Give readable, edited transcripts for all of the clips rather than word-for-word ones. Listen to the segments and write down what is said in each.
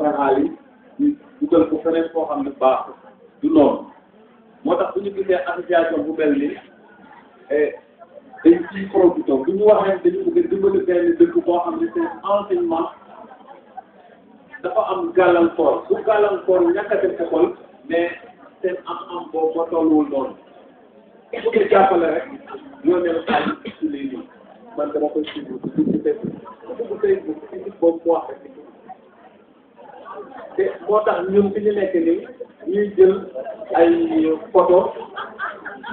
joxe xaalis ñu dugal ko feneen foo xam ne baaxul du noonu moo tax bu ñu gisee association bu mel ni dañ ciy profité bu ñu waxee dañu bëgg dimbali benn dëkk boo xam ne seen enseignement dafa am gàllankoor bu gàllankoor ñàkk a def école mais seen am boobu moo tolluwul noonu bu ko jàppale rek ñoo ne la xaalis ci lii nii man dama koy suivre ci Facebook ci boobu mu wax rek te moo tax ñun fi ñu nekk nii ñuy jël ay photo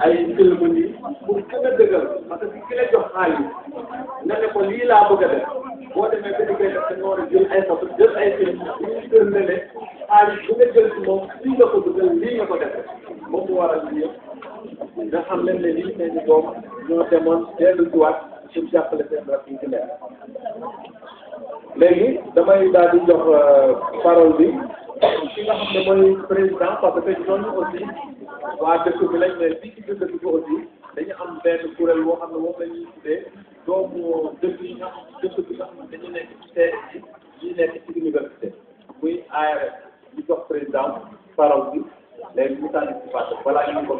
ay film nii pour gën a dëggal parce que ki la jox xaalis nga ne ko lii laa bëgg a def boo demee ba liggéey def dañoo war a jël ay photo jël ay film ñu gën ne ne xaalis bu nga jël ci moom lii nga ko dugal lii nga ko defee moom mu waral lii yëpp nga xam leen ne lii seen i doom ñoo demoon dellu ci waat pour jàppale seen rakk yi ci nekk léegi damay daal di jox parole bi ki nga xam ne mooy président parce que ñooñu aussi waa dëkk bi lañ ne fii ci biir dëkk bi aussi dañu am benn kuréel boo xam ne moom la ñuy tuddee doomu dëkk yi nga xam dëkk bi nga xam ne dañu nekk ci CES yi nekk ci université muy ARS ñu jox président parole bi léegi ñu tànn ci fàtte balaa ñu ko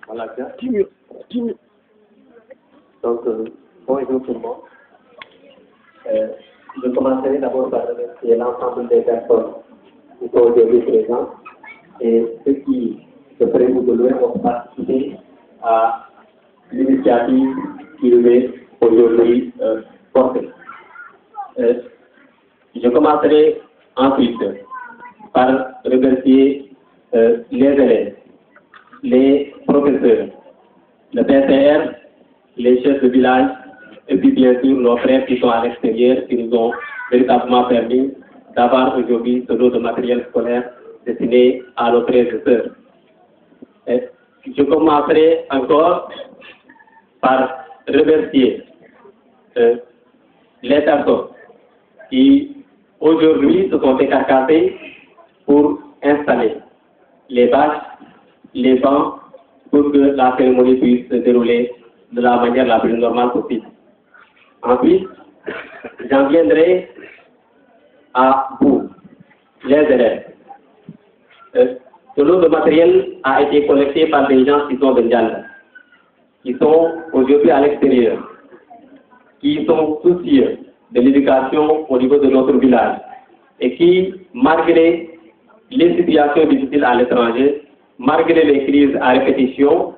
voilà. Donc, bonjour tout le monde. Je commencerai d'abord par remercier l'ensemble des personnes qui sont aujourd'hui présentes et ceux qui, de près ou de loin, ont participé à l'initiative qu'ils vais aujourd'hui porter. Je commencerai ensuite par remercier les élèves, les professeurs, le PCR, les chefs de village, et puis bien sûr nos frères qui sont à l'extérieur, qui nous ont véritablement permis d'avoir aujourd'hui ce lot de matériel scolaire destiné à nos frères et sœurs. Je commencerai encore par remercier les personnes qui aujourd'hui se sont décarcassées pour installer les bâches, les bancs, pour que la cérémonie puisse se dérouler de la manière la plus normale possible. Ensuite, j'en viendrai à vous, les élèves. Ce lot de matériel a été collecté par des gens qui sont de Ndianda, qui sont aujourd'hui à l'extérieur, qui sont soucieux de l'éducation au niveau de notre village et qui, malgré les situations difficiles à l'étranger, malgré les crises à répétition,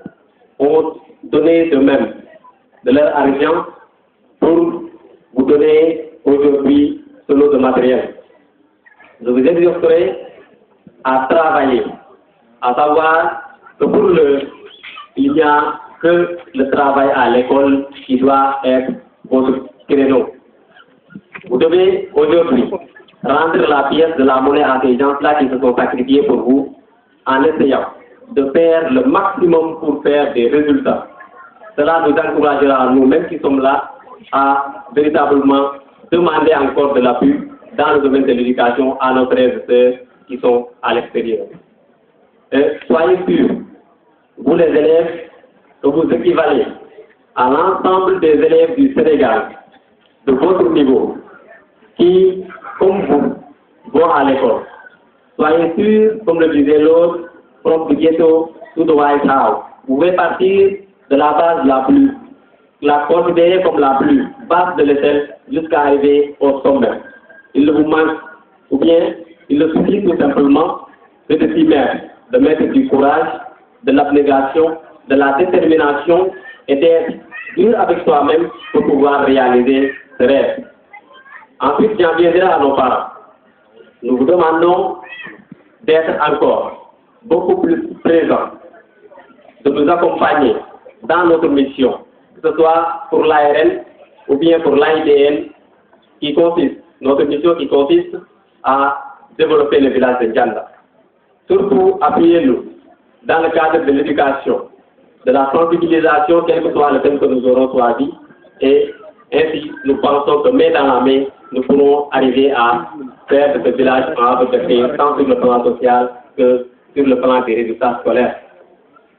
ont donné de même de leur argent pour vous donner aujourd'hui ce lot de matériel. Je vous exhorterai à travailler, à savoir que pour l'heure, il n'y a que le travail à l'école qui doit être votre créneau. Vous devez aujourd'hui rendre la pièce de la monnaie à ces gens-là qui se sont sacrifiés pour vous en essayant de faire le maximum pour faire des résultats. Cela nous encouragera, nous-mêmes qui sommes là, à véritablement demander encore de l'appui dans le domaine de l'éducation à nos frères et sœurs qui sont à l'extérieur. Soyez sûrs, vous les élèves, que vous équivalez à l'ensemble des élèves du Sénégal, de votre niveau, qui, comme vous, vont à l'école. Soyez sûrs, comme le disait l'autre, from the ghetto to the White House. Vous pouvez partir de la base la considérer comme la plus basse de l'échelle jusqu'à arriver au sommet. Il ne vous manque, ou bien il ne suffit tout simplement que de s'y mettre, de mettre du courage, de l'abnégation, de la détermination et d'être dur avec soi-même pour pouvoir réaliser ce rêve. Ensuite, j'en viendrai à nos parents. Nous vous demandons d'être encore beaucoup plus présents, de nous accompagner dans notre mission, que ce soit pour l'ARN ou bien pour l'AIDN, notre mission qui consiste à développer le village de Ndianda. Surtout, appuyez-nous dans le cadre de l'éducation, de la sensibilisation, quel que soit le thème que nous aurons choisi, et ainsi, nous pensons que main dans la main, nous pourrons arriver à faire de ce village un havre de paix, tant sur le plan social que sur le plan des résultats scolaires.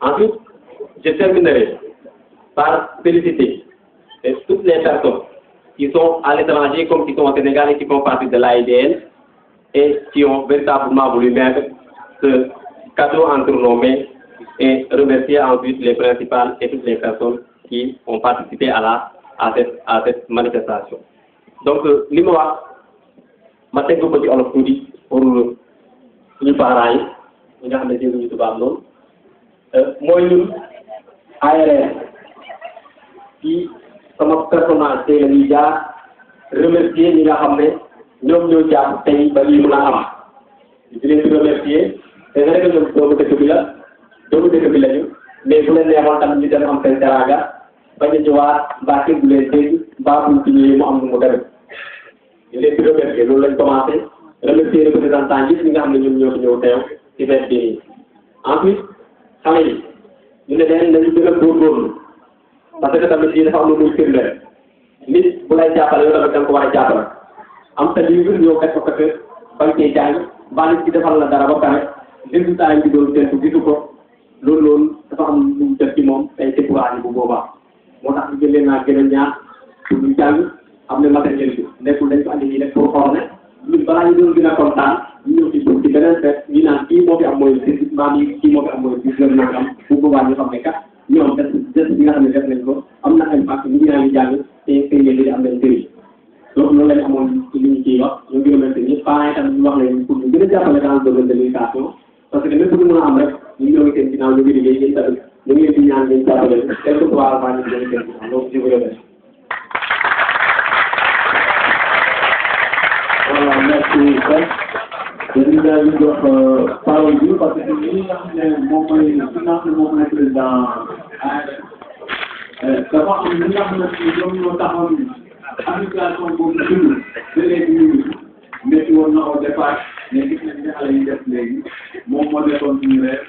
Ensuite, je terminerai par féliciter et toutes les personnes qui sont à l'étranger comme qui sont au Sénégal et qui font partie de l'AIDN et qui ont véritablement voulu mettre ce cadeau entre nos mains et remercier ensuite les principales et toutes les personnes qui ont participé à cette manifestation. Donc, li ma wax ma teg ko ci olof tuuti pour suñu parents yi nga xam ne dégguñu tubaab noonu mooy ñun ARS ci sama personnalité la ñuy jaar remercier ñi nga xam ne ñoom ñoo jàpp tey ba lii mën a am di leen remercier te nga rek ñoom doomu dëkk bi lañu mais bu leen neexoon tamit ñu dem am seen teraanga bañ a ñëwaat mbaa bu leen dégg mbaa buñ ci ñëwee mu am nu mu demee ñu leen di remercier loolu lañ commencé remercier représentant yi ñi nga xam ne ñoom ñoo fi ñëw teew ci fête bi nii ensuite xale yi ñu ne leen nañu gën a góorgóorlu parce que tamit lii dafa am lu muy firndeel nit bu lay jàppale yow tamit da nga ko war a jàppale am sa livre ñëw fekk ko fekk bañ cee jàng mbaa nit ci defal la dara ba pare résultat yi doon teen ko gisu ko loolu dafa am lu mu def ci moom tey découragé bu boobaa moo tax ñu gën leen naa gën a ñaax pour ñu jàng am na matériel bi nekkul dañ ko andi nii rek pour former ñun balaa ñu doon gën a kontaan ñu ñëw ci beneen fête ñu naan kii moo fi am mooy maam yi kii moo fi am mooy am bu boobaa ñu xam ne kat ñoom des bi nga xam ne def nañ ko am na impact ñu ñaa ngi jàng te seen yéen di am nañ njëriñ donc loolu lañ amoon ci li ñu ciy wax ñu ngi remercier ñëpp parents yi tamit ñu wax leen pour ñu gën a jàppale dans le domaine de l'éducation parce que lépp lu mën a am rek ñu ngi doon seen ginnaaw ñu ngi liggéey yéen tamit ñu ngi leen di ñaan ngeen jàppale quelque soit avant ñu ngi seen ginnaaw donc je vous remercie. Voilà, merci. dañu daal di jox parole bi parce que ñi nga xam ne moom mooy président dafa am ñi nga xam ne ñoom ñoo taxoon administration boobu dund ba léegi ñu métti woon na au départ mais gis nañ ne xale yi def léegi moom moo nekkoon suñu réew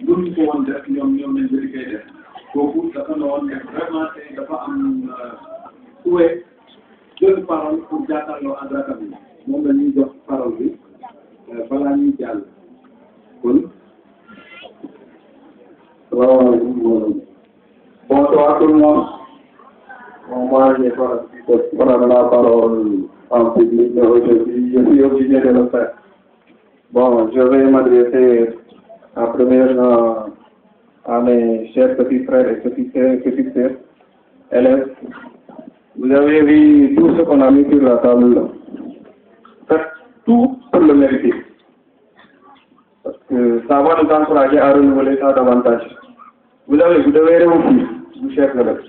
mënuñ ko woon def ñoom lañ bëri koy def kooku dafa ne woon vraiment tey dafa am souhait jël parole pour jàkkaarloo ak rakam yi moom la ñuy jox parole bi balaa ñuy jàll kon salaamaaleykum. Bonsoir tout le monde. Bon, moi je vais prendre la parole en public, mais aujourd'hui je suis obligé de le faire. Bon, je vais m'adresser en première à mes chers petits frères et petites sœurs, élèves. Vous avez vu tout ce qu'on a mis sur la table là. Faites tout pour le mériter. Parce que ça va nous encourager à renouveler ça davantage. Vous devez réussir, vous chers élèves.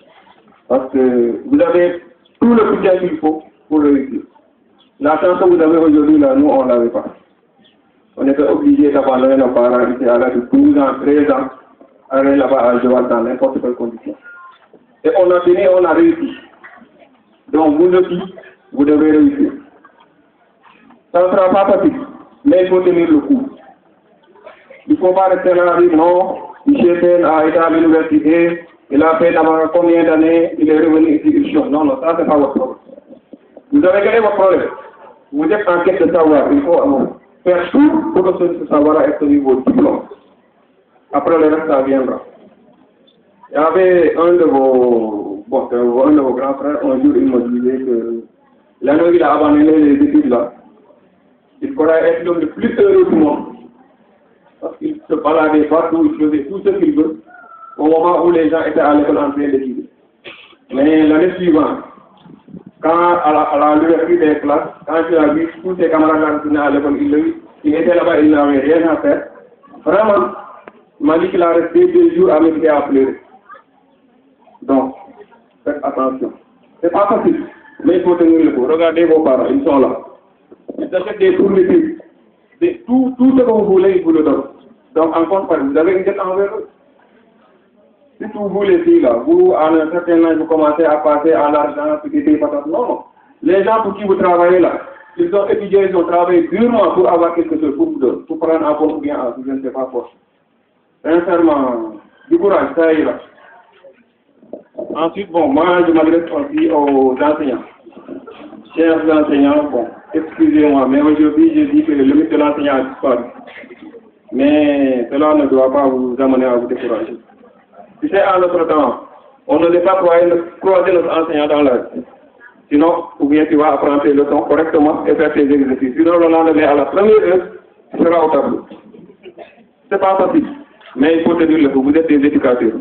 Parce que vous avez tout le soutien qu'il faut pour réussir. La chance que vous avez aujourd'hui là, nous on ne l'avait pas. On était obligé d'abandonner nos parents ici à l'âge de 12 ans, 13 ans, à aller là-bas à Joal dans n'importe quelle condition. Et on a tenu, on a réussi. Donc vous aussi, vous devez réussir. Ça ne sera pas facile, mais il faut tenir le coup. Il ne faut pas rester là et dire non, Michel a été à l'université, il a fait d'abord combien d'années, il est revenu ici, il change. Non, ça c'est pas votre problème. Vous avez gagné votre problème. Vous êtes en quête de savoir, il faut faire tout pour que ce savoir ait votre diplôme. Après le reste, ça viendra. Il y avait un de vos grands frères, un jour, il me disait que l'année où il a abandonné les études là, il pourrait être l'homme le plus heureux du monde. Parce qu'il se baladait partout, il faisait tout ce qu'il veut, au moment où les gens étaient à l'école en train d'étudier. Mais l'année suivante, quand à l'ouverture des classes, quand il a vu tous ses camarades retourner à l'école, il était là-bas, il n'avait rien à faire. Vraiment, il m'a dit qu'il a resté 2 jours à m'écouter à pleurer. Donc, faites attention. C'est pas facile, mais il faut tenir le coup. Regardez vos parents, ils sont là. Ils achètent des fournitures. Tout ce que vous voulez, ils vous le donnent. Donc, en contrepartie, vous avez une dette envers eux. Si vous les filles là, vous, à un certain âge, vous commencez à passer à l'argent, des patates. Non. Les gens pour qui vous travaillez là, ils ont étudié, ils ont travaillé durement pour avoir quelque chose pour vous donner, pour prendre un bon ou bien un, je ne sais pas quoi. Sincèrement, du courage, ça ira. Ensuite, bon, moi, je m'adresse aussi aux enseignants. Chers enseignants, bon, excusez-moi, mais aujourd'hui, je dis que le limite de l'enseignant a disparu. Mais cela ne doit pas vous amener à vous décourager. Tu sais, à notre temps, On ne doit pas croiser notre enseignant dans la rue. Sinon, ou bien tu vas apprendre tes leçons correctement et faire tes exercices. Sinon, le lendemain, à la première heure, tu seras au tableau. C'est pas facile. Mais il faut tenir le coup. Vous êtes des éducateurs.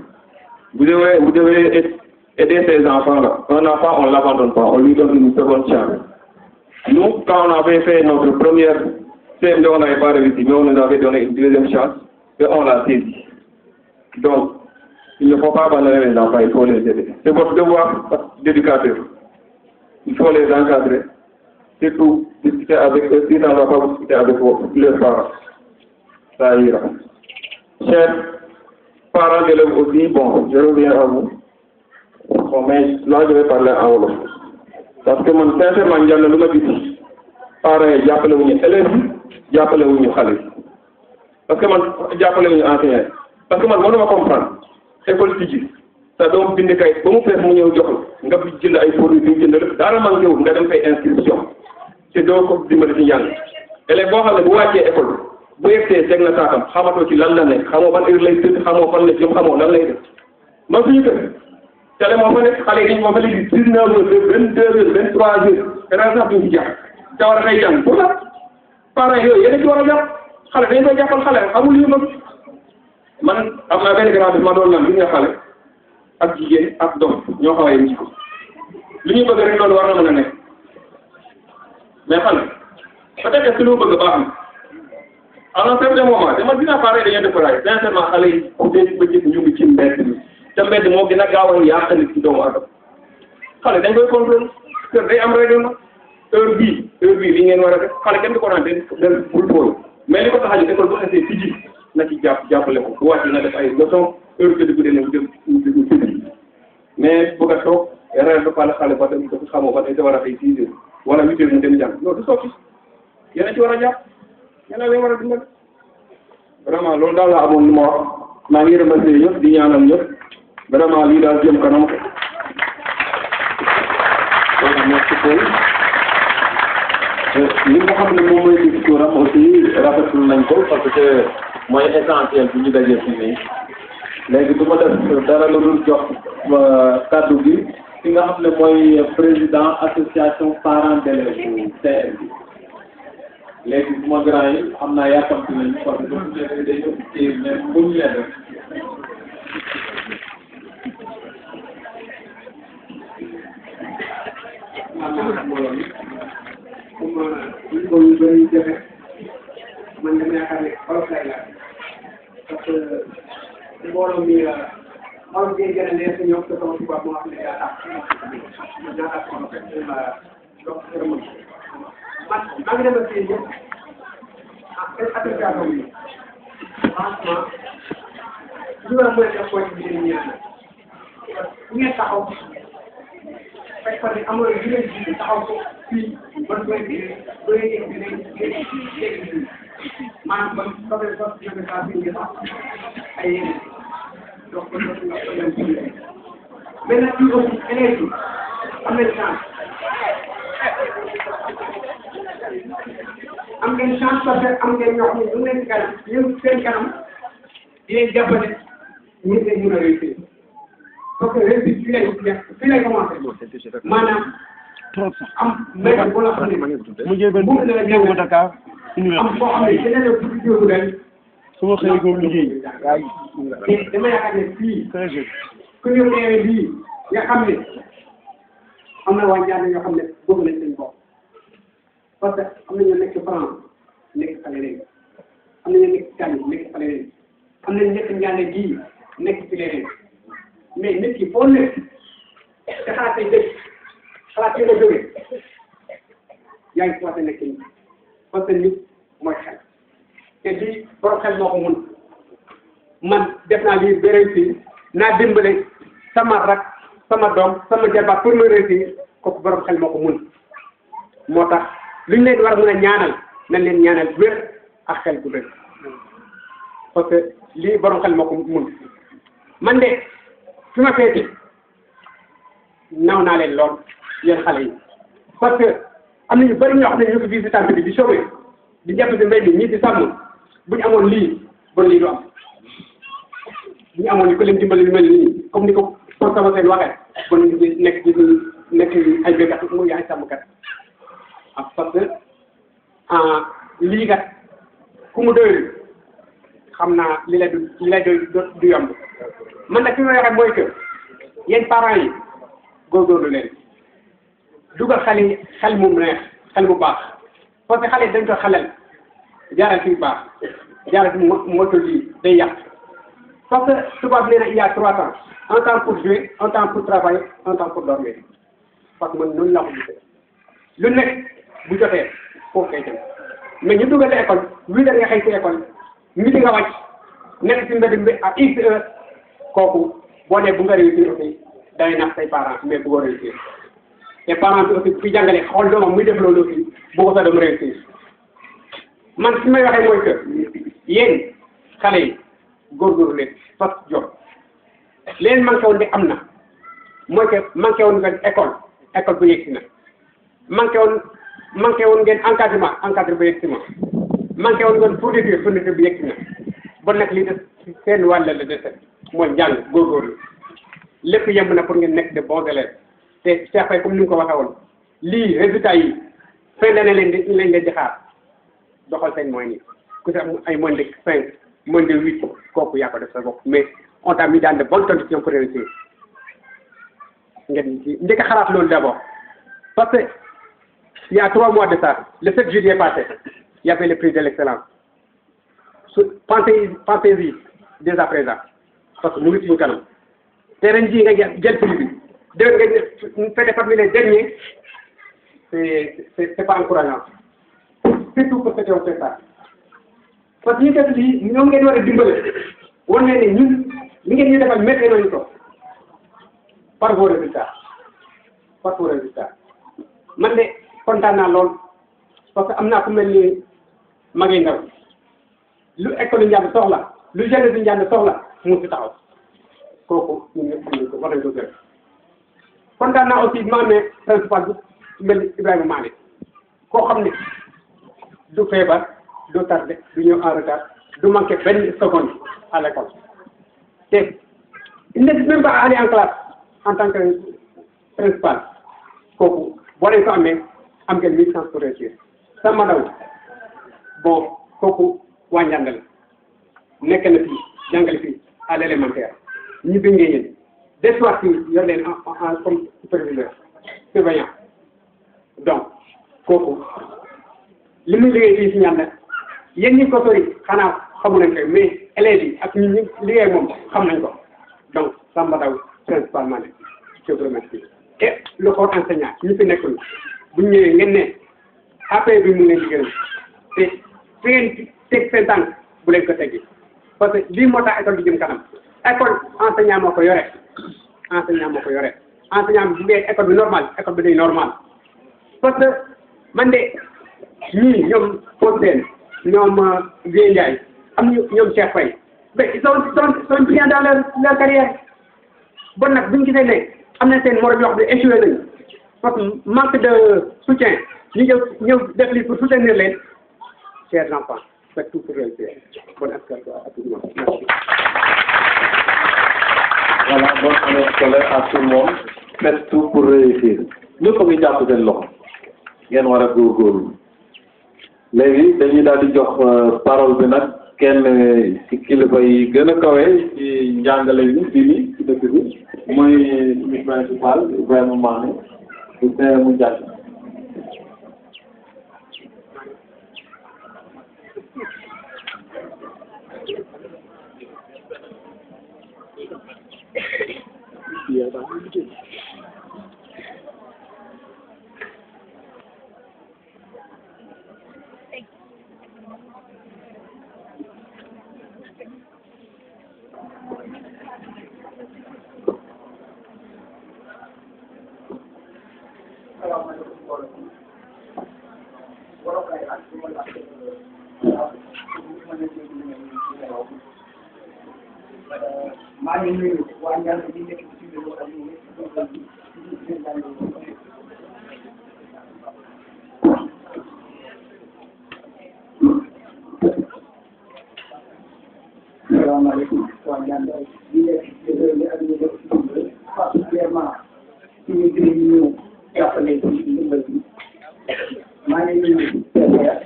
Vous devez aider ces enfants-là. Un enfant, on ne l'abandonne pas. On lui donne une seconde chance. Nous, quand on avait fait notre première CM2, on n'avait pas réussi, mais on nous avait donné une deuxième chance et on l'a saisi. Donc, il ne faut pas abandonner les enfants, il faut les aider. C'est votre devoir d'éducateur. Il faut les encadrer. Surtout, discuter avec eux. Si on ne va pas discuter avec leurs parents, ça ira. Chers parents d'élèves aussi, bon, je reviens à vous. Bon, mais là, je vais parler en wolof. Parce que man, sincèrement, il y a le nombre de parents qui appellent les élèves, qui appellent les xale. Parce que man, jàppale wuñu enseignant. Parce que man, mënuma comprendre. École tijji. sa doom bind kay ba mu fees mu ñëw jox nga fi jënd ay produits yu jënd lépp dara man ñëw nga dem fay inscription te doo ko dimbali ci njàng élève boo xam ne bu wàccee école bu yegsee teg na saakam xamatoo ci lan la nekk xamoo ban heure lay tëdd xamoo fan la jëm xamoo lan lay def man suñu kër télé moo fa nekk xale yi dañu moo fa léegi 19 heures 22 heures 23 heures keneen sax duñ ci jàpp ca war a xëy jàng pour la parents yooyu yéen a ci war a jàpp xale dañ koy jàppal xale amul yu bëgg man am naa benn grand bi ma doon naan gis nga xale ak jigéen ak doom ñoo xaw a yem ci ko li ñu bëgg rek loolu war na mën a nekk mais xale peut-être que lu mu bëgg baax na à un certain moment dama dina pare dañuy découragé sincèrement xale yi ku dee ba gis ñu ngi ci mbedd mi te mbedd moo gën a gaaw a yàq nit ci doomu adama xale dañ koy contrôle kër day am règlement heure bii li ngeen war a def xale kenn du ko naan den bul fóolu mais li ko tax a jóg école bu xasee tijji na ci jàppale ko bu wàcc na def ay leçon heure bi bu dee ne dem mais bëgg a toog ren ba pare xale ba dem ko xamoo ba tey war a xëy 6 heures wala 8 heures mu dem jàng non du sotti yéen a ci war a jàpp yéen a leen war a dimbali vraiment loolu daal la amoon lu ma wax maa ngi remercier ñëpp di ñaanal ñëpp vraiment lii daal jëm kanam voilà merci beaucoup li nga xam ne moom mooy discours am aussi rafetlu nañ ko parce que mooy essentiel bu ñu dajee fii nii léegi du ma def dara lu dul jox kaddu gi ki nga xam ne mooy président association parents d'élèves bu CM bi léegi suma grand yi xam naa yàkkamti nañ parce que bu ñu day officier mais bu ñu leen def comme ñu bëri jafe man dama yaakaar ne olof lay laaj parce que mbooloo mi olof bi gën a neex ñoom te sama tubaab moo xam ne daa tax olof rek la dox man maa ngi dem ak yéen ñëpp association bi franchement li war a mën a def mooy bi ngeen ñaan bu ngeen taxaw fekk fa ne amoon na jigéen ji taxaw ko fii man bu maanaam man soxla soxla si ñoom saa fi ñu ay yeneen donc mais nag fii aussi élèves yi am nañ chance am ngeen chance parce que am ngeen ñoo xam ne ñu ngi leen ci kanam ñun seen kanam di leen jàppale ñu ngi mën a réussir parce que réussite fii lay commencé maanaam am mbéy bu la xam ne mu ngi la jàng Dakar am boo xam ne keneen la tuuti jiwu ren su ma xëyee góob liggéey dama yaakaar ne fii ku ñu teewee lii nga xam ne am na waa Ndiané ñoo xam ne bëgg nañ seen bopp parce que am na ñu nekk France nekk fale leen am na ñu nekk Kani nekk fale leen am na ñu nekk Ndiané gii nekk ci leneen mais nit ki foo nekk te xalaat ay dëkk xalaat yi nga jógee yaa ngi commencé nekk nii parce que nit mooy xel te lii borom xel moo ko mun man def naa lii ba réussir naa dimbale sama rak sama doom sama jarbaat pour ma réussir kooku borom xel moo ko mun moo tax lu ñu leen war a mun a ñaanal nañ leen ñaanal wér ak xel bu dëgg parce que lii borom xel moo ko mun man de fi ma féete naw naa leen lool yéen xale yi parce que am na ñu bëri ñoo xam ne ñu ko fii si tànk bi di chômer di jàpp si mbéy mi ñii di sàmm bu ñu amoon lii bon lii du am bu ñu amoon ni ko leen dimbali lu mel nii comme ni ko consommé seen waxee ba ñu nekk ay béykat muy ay sàmmkat parce que lii kat ku mu doyul xam naa li la doy du yomb man nag fi may waxee mooy que yéen parents yi góorgóorlu leen dugal xel mu neex xel mu baax parce que xale dañ koy xalal jaaral fi baax jaaral fi moto lii day yàq parce que tubaab nee na il y a 3 temps un temps pour jouer un temps pour travailler un temps pour dormir parce que man noonu laa ko gisee lu nekk bu jotee foofu kay dem mais ñu dugal école 8 heures nga xëy ci école midi nga wàcc nekk ci mbedd bi à X heure kooku boo nee bu nga réussir aussi day nax say parents mais bu ko réussir te parents bi aussi fi jàngale xool doomam muy def loolu aussi bu ko sax dem réussir man fi may waxee mooy que yéen xale yi góorgóorlu leen fas jom leen manqué woon de am na mooy que manqué woon nga école bu yegg si na manqué woon ngeen encadré bu yegg si ma manqué woon ngeen fourniture bu yegg si na bon nag li des seen wàll la dese mooy njàng góorgóorlu lépp yemb na pour ngeen nekk de bons élèves te Cheikh Faye comme ni nga ko waxee woon lii résultat yi fin d'année lañ leen di xaar doxal seen moyens yi ku si am ay moins de 5 moins de 8 kooku yaa ko def sa bopp mais on t'a mis dans de bonnes conditions pour réussir ngeen njëkk a xalaat loolu d'abord parce que il y a 3 mois de ça le 7 juillet passé il y avait le prix de l'excellence pensez-y dès à présent parce que mu ngi suñu kanam te ren jii nga jël prix bi déwén nga fait parmi les derniers c'est pas encourageant surtout pour ceux qui ont fait ça parce que ñu def lii ñoom ngeen war a dimbale wan ne ne ñun li ngeen ñu defal métti nañu ko par vos résultats man de kontaan naa lool parce que am naa ku mel ni Maguette Ndaw lu école njàng soxla lu jeune bi njàng soxla mu fi taxaw kooku ñun ñëpp xam nañ ko war nañ ko gërëm kontaan naa aussi ma amee principal bu mel ni Ibrahima Mané koo xam ne du feebar du tardé du ñëw en retard du manqué benn seconde à l'école te il n'hésite même pas à aller en classe en tant que principal kooku boo leen ko amee am ngeen 1000 chances pour réussir sama daw bon kooku waa njàngale nekk na fii jàngale fii à l'élémentaire ñu bindee yéen des fois fii yor leen en comme superviseur surveillant donc kooku li muy liggéey fii si ñaan nag yéen ñi ko sori xanaa xamu nañ ko mais élèves yi ak ñi liggéey moom xam nañ ko donc Samba Daw principalement ne je vous remercie et le corps enseignant ñu fi nekkul bu ñu ñëwee ngeen ne après bi mu ngi leen di gërëm te fi ngeen teg seen tànk bu leen ko teggi parce que lii moo tax école bi jëm kanam école enseignant moo ko yore enseignant bi bu dee école bi normal école bi day normal parce que man de ñii ñoom Fodène ñoom Vieux Ndiaye am ñoom Cheikh Faye mais ils sont bien dans leur carrière bon nag bu ñu gisee ne am na seen morom yoo xam ne échoué nañu parce que manque de soutien ñu ñëw def lii pour soutenir leen chers enfants faites tout pour réussir bonne année à tout le monde merci. Voilà, bonne année scolaire à tout le monde. Faites tout pour réussir. ñëpp a ngi jàpp seen loxo ngeen war a góorgóorlu léegi dañuy daal di jox parole bi nag kenn ci kilifa yi gën a kawe ci njàngale bi fii ci dëkk bi mooy suñu principal Ibrahima Mané bu tee mu jàll. maa ngi nuyu waa Ndiaye di nekk ci biir salaamaaleykum waa Ndiaye di nekk ci biir ak ñu nekk ci biir yi ñu jàppale ci ndimbal bi maa ngi nuyu PDR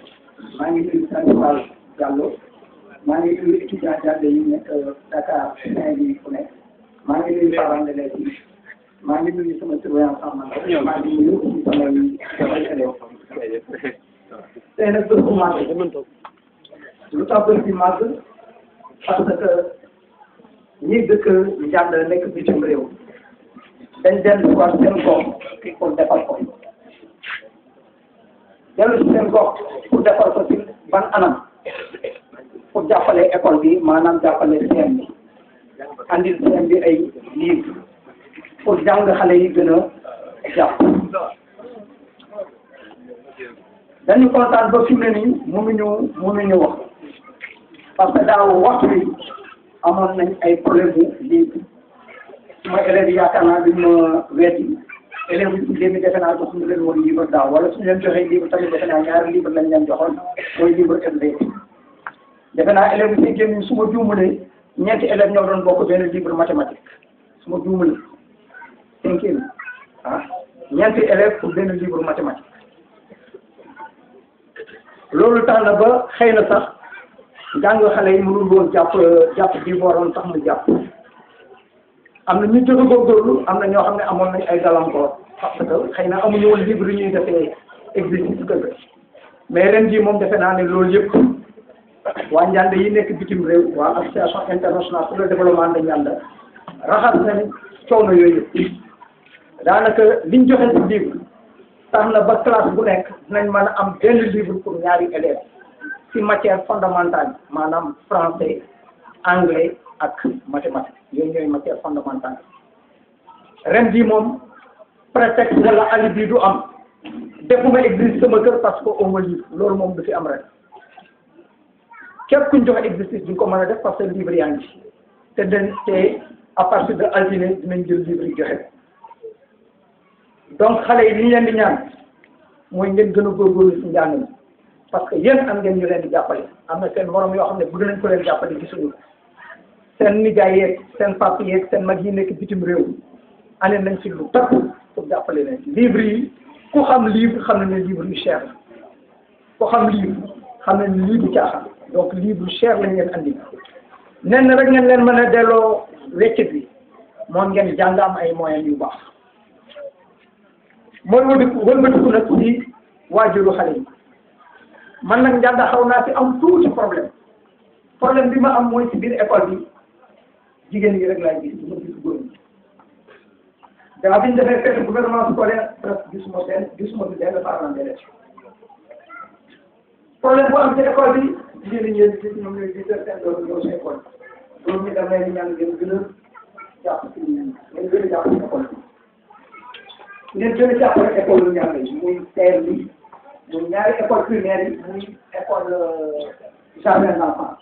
maa ngi nuyu Sanifal Diallo maa ngi nuyu étudiant Diallo yi nekk Dakar Saint-Louis fu nekk maa ngi nuyu parents d'élèves yi maa ngi nuyu sama surveillant en maa ngi nuyu aussi samay élèves tey nag bés bu màgg lu tax bés bi màgg parce que ñi dëkk njàng nekk bitim réew dañ dellu si seen gox pour defar ko dellu si seen gox pour defar ko ci ban anam pour jàppale école bi maanaam jàppale CM bi andil CM bi ay livre pour jàng xale yi gën a jàpp dañu kontaan ba fi mu ne nii mënuñu wax parce que daaw waxtu bi amoon nañ ay problème bu livre suma élèves yi yaakaar naa duñ ma weddi élèves yi léegi defe naa joxuñu leen woon livre daaw wala suñu leen joxee livre tamit defe naa ñaari livre lañ leen joxoon mooy livre LD defe naa élèves yi génn su ma juumalee ñeenti élèves ñoo doon bokk benn livre mathématique su ma juumalee cinquième ñeenti élèves pour benn livre mathématique loolu tax na ba xëy na sax jàng xale yi mënul woon jàpp bi waroon tax mu jàpp am na ñu jot a góorgóorlu am na ñoo xam ne amoon nañ ay gàllankoor parce que xëy na amuñu woon livre yi ñuy defee exercice kër mais ren jii moom defe naa ne loolu yëpp waa Njànd yi nekk bitim réew waa association internationale pour le développement de Njànd raxas nañ coono yooyu yëpp daanaka liñ joxe ci livre tax na ba classe bu nekk dinañ mën a am benn livre pour ñaari élèves ci matière fondamentale maanaam français anglais ak mathématique yooyu ñooy matière fondamentale ren jii moom prétexte wala alibi du am defuma exercice sama kër parce que au moins livre loolu moom du fi am ren képp kuñ joxe exercice duñ ko mën a def parce que livre yaa ngi te à partir de altine dinañ jël livre yi joxe donc xale yi li ñu leen di ñaan mooy ngeen gën a góorgóorlu ci njàng mi parce que yéen am ngeen ñu leen di jàppale am na seen morom yoo xam ne bëgg nañ ko leen jàppale gisuñu seen nijaay yeeg seen papa yeeg seen mag yi nekk bitim réew ane nañ ci lu takku pour jàppale leen livre yi ku xam livre xam ne livre yu cher la ku xam livre xam ne livre caaxaan donc livre cher lañ leen andi nen rek ngeen leen mën a delloo weccit bi moom ngeen jàng am ay moyens yu baax mooy wëlbatiku nag ci waajuru xale yi man nag njàng xaw naa ci am tuuti problème bi ma am mooy ci biir école bi jigéen ñi rek laay gis ma gis góor ñi daa biñ defee fête gouvernement scolaire presque gisuma bi benn parent d'élève problème bu am ci école bi jigéen ñi yéen gis ñoom ñooy gis seen doom ñëw ci école loolu ñu dam leen ñaan ngeen gën a jàpp ci ngeen gën a jàpp ci école bi ngeen gën a jàppale école lu ñaan yi muy terre bi muy ñaari école primaire yi muy école jardin d'enfants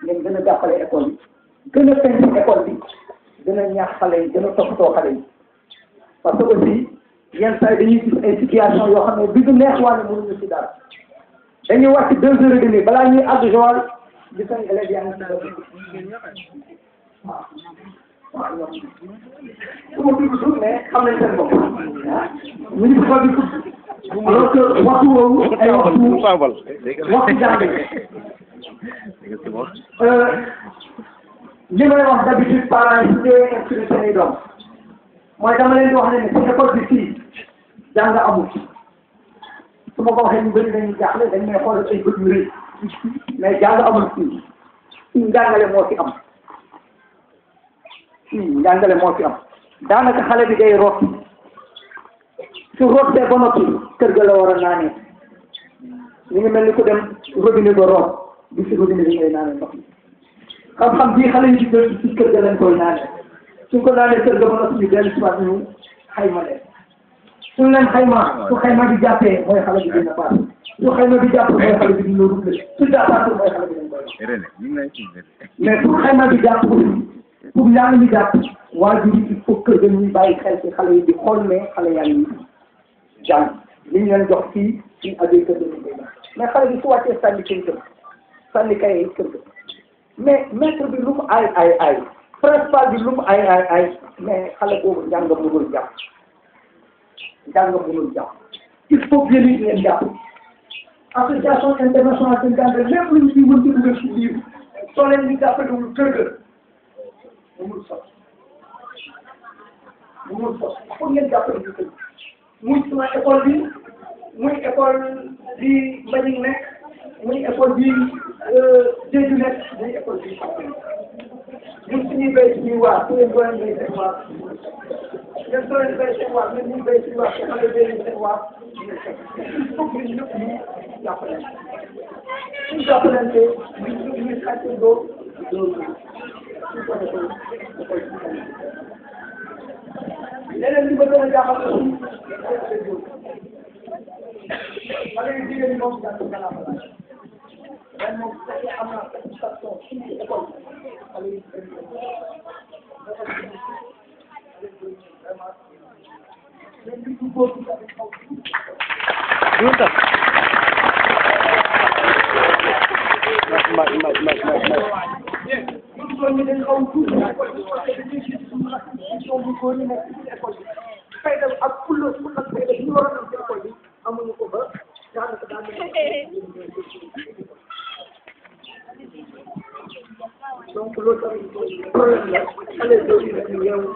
ngeen gën a jàppale école yi gën a penc école bi gën a ñaax xale yi gën a toppatoo xale yi parce que aussi yenn saa yi dañuy gis ay situation yoo xam ne bi du neex waa ne mënuñu ci dara dañuy wàcc 2h30 balaa ñuy àgg Joal gis nañ élèves yaa ngi ci waaw waaw ñoom su ma tudd suuf mais xam nañ seen bopp ñu ngi fa di tudd alors que waxtu woowu ay waxtu jàng li may wax d'habitude parents yi su dee inscrire seen i doom mooy dama leen di wax ne ci école bi fii jàng amul su ma ko waxee ñu bëri dañuy jaaxle dañ may xool ay bët yu rëy mais jàng amul fii njàngale moo fi am njàngale moo fi am daanaka xale bi day root su rootee ba noppi kër ga la war a naanee ñu ngi mel ni ku dem robinet ba root bi si robinet bi ngay naanee ndox mi xam-xam bii xale yi ci kër ga lañ koy naanee suñ ko naanee kër ga ba noppi ñu dellu si waat ñu xayma leen suñ leen xayma su xayma bi jàppee mooy xale bi dina paas su xayma bi jàpp mooy xale bi dina ruble su jàppaatul mooy xale bi dañ koy mais su xayma bi jàpp pour njàng mi jàpp waajur yi il faut kër ga ñuy bàyyi xel ci xale yi di xool ne xale yaa ngi jàng li ñu leen jox fii ci aju kër ga ñu koy baax mais xale bi su wàccee sànni kër ga sànni kay kër ga mais maître bi lu mu principal bi lu mu mais xale boobu njàng mënul jàpp njàng mënul jàpp il faut bien it ngeen jàpp association internationale de jàng lépp lu ñu ciy mën di dugal ci biir soo leen di jàppalewul kër ga mënul sos foog ngeen jàppale ñu kër muy suma école bi muy école bi Mbagnick nekk muy école bi Diédhiou nekk muy école bi ñun suñuy béy suñuy waar su leen doon béy seen waar ñun soo leen béy seen waar ñun ñuy béy suñu waar te xale béy seen waar il faut que ñun ñëpp ñu jàppale suñu jàppalante ñu xàcce doo suñu ko defee leneen li ma gën a jaaxal aussi xale yu jigéen ñi moom jàng gannaaw ren moom su fekkee am na satisfaction ci école xale yu jigéen ñi vraiment li du góor gi tamit xaw ñun góor ñi dañ xaw tuuti école bi parce que dañuy gis suñu activité bu góor ñi nekk ci école bi fayda ak fulla ak fayda bi ñu war a am ci école bi amuñu ko ba daanaka daan donc loolu tamit problème la xale yi dañu yeewu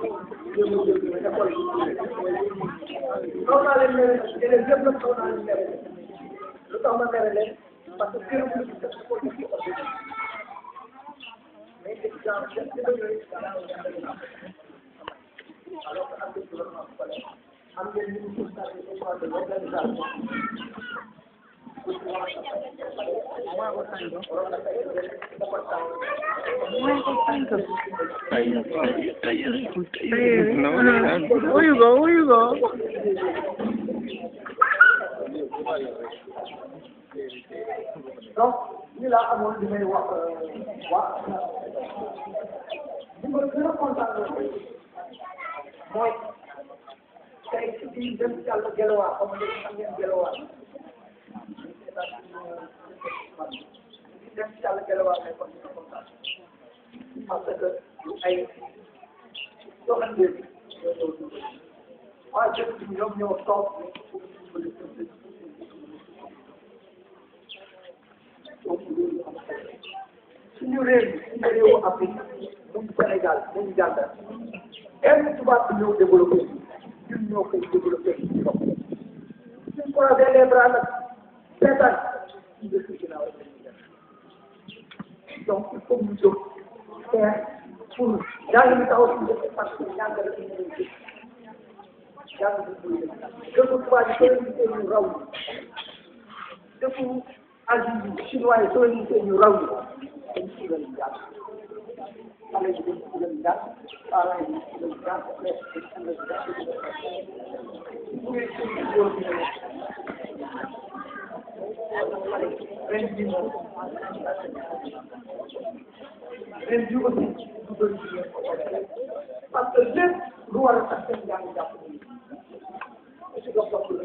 école bi xaw naa leen mere yeneen yëpp nag xaw naa leen mere lu tax ma mere leen parce que kër bu ñu def école bi mais étudiant alors que am na gouvernement scolaire am ngeen ñu ngi de l'organisation Where you go? Donc, ñu la amoon li may wax li ma gën a kontaan mooy tey ci dem ci yàlla Guelwaar xam ngeen Guelwaar dem ci yàlla Guelwaar may kon dina kontaan parce que ay doxandéem waa jëf ci ñoom ñoo toog suñu réewu Afrique muy Sénégal muy Gambie benn tubaab bi ñëw développé ñun ñoo koy développé ci bopp suñ croisé les bras nag seetaan ñu def ci ginnaaw donc il faut ñu jóg faire pour jàng mi taxaw suñu def parce que jàng la ñu ñëw jàng bi ñu dëkku tubaab yi soo leen ñu raw dëkku Asie chinois yi soo leen ñu raw dañ ci leen jàng xale yi dañ ci leen jàng parents yi dañ ci leen jàng ren jii moom ren jii aussi du doon jigéen parce que lépp lu war a tax seen jàng jàpp ci dox dox la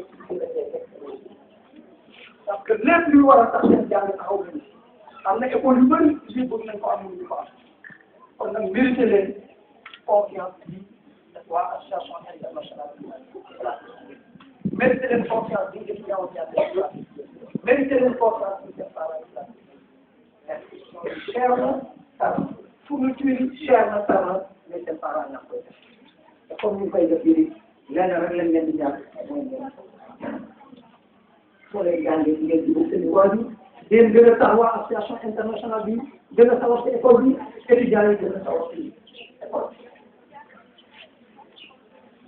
parce que lépp lu war a tax seen jàng taxaw nañu am na école yu bëri yu bëgg nañ ko am ñu ko am kon nag mérité leen confiance bi waa association internationale mérité leen confiance bi ngeen ñaaw ñaata mérité leen confiance bi seen parents yi cher na tar fourniture cher na tar na mais seen parents ñaa koy def te comme ñu koy def yi lenn rek lañ leen di ñaan mooy ngeen soo leen jàngee ngeen di seen waajur ngeen gën a tax waa association internationale bi gën a sawar ci école bi étudiants yi gën a sawar ci école bi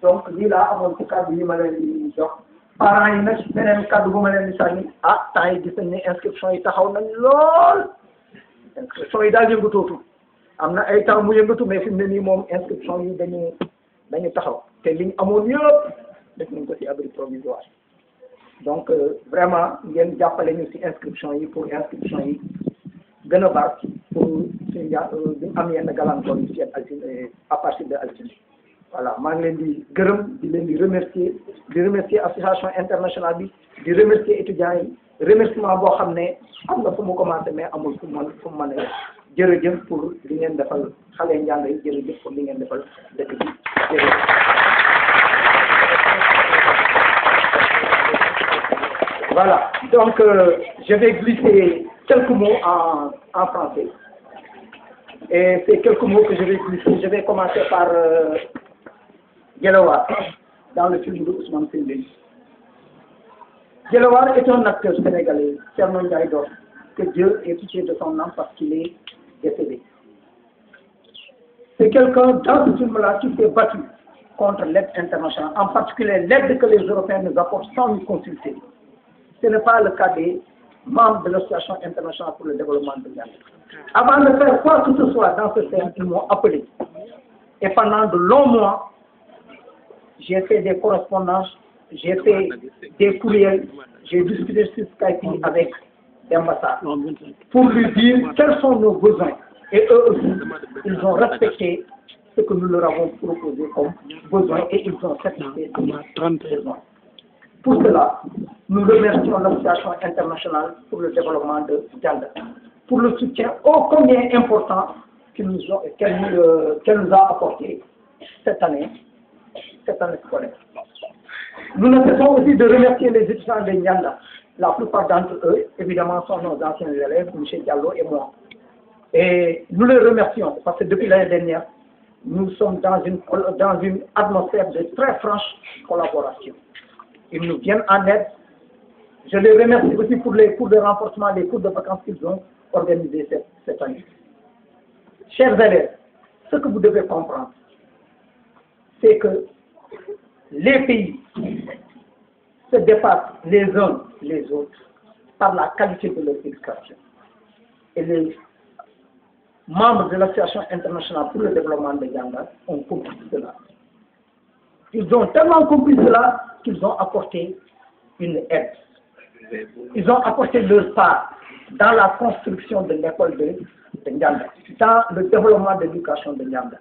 donc lii laa amoon ci kàddu yi ma leen di jox parents yi nag beneen kàddu bu ma leen di sànni ah temps yi gis nañ ne inscription yi taxaw nañ lool inscription yi daal yëngatootul am na ay temps mu yëngatu mais fi mu ne nii moom inscription yi dañu taxaw te liñ amoon yëpp def nañ ko ci abri provisoire donc vraiment ngeen jàppale ñu ci inscription yi pour inscription yi gën a baax pour suñu duñ am yenn gàllankoor yi ci altine à partir de altine voilà maa ngi leen di gërëm di leen di remercier association internationale bi di remercier étudiants yi remerciement boo xam ne am na fu mu commencé mais amul fu mu mën a jërëjëf pour li ngeen defal xale njàng yi jërëjëf pour li ngeen defal dëkk bi jërëjëf Donc, je vais glisser quelques mots en français. Et ces quelques mots que je vais glisser, je vais commencer par Guelewar, dans le film de Ousmane Sembène. Guelewar est un acteur sénégalais, Thierno Ndiaye Dor, que Dieu ait pitié de son âme parce qu'il est décédé. C'est quelqu'un dans ce film-là qui s'est battu contre l'aide internationale, en particulier l'aide que les Européens nous apportent sans nous consulter. Ce n'est pas le cas des membres de l'Association internationale pour le développement de l'Inde. Avant de faire quoi que ce soit dans ce thème, ils m'ont appelé. Et pendant de longs mois, j'ai fait des correspondances, j'ai fait des courriels, j'ai discuté sur Skype avec l'ambassade pour lui dire quels sont nos besoins. Et eux aussi, ils ont respecté ce que nous leur avons proposé comme besoin et ils ont satisfait nos besoins. Pour cela, nous remercions l'Association internationale pour le développement de Dianda, pour le soutien ô combien important qu'elle nous a apporté cette année scolaire. Nous ne cessons aussi de remercier les étudiants de Dianda. La plupart d'entre eux, évidemment, sont nos anciens élèves, M. Diallo et moi. Et nous les remercions parce que depuis l'année dernière, nous sommes dans une atmosphère de très franche collaboration. Ils nous viennent en aide. Je les remercie aussi pour les cours de renforcement, les cours de vacances qu'ils ont organisés cette année. Chers élèves, ce que vous devez comprendre, c'est que les pays se dépassent les uns les autres par la qualité de leur éducation. Et les membres de l'Association internationale pour le développement de Dianda ont compris cela. Ils ont tellement compris cela qu'ils ont apporté une aide. Ils ont apporté leur part dans la construction de l'école de Dianda, dans le développement de l'éducation de Dianda,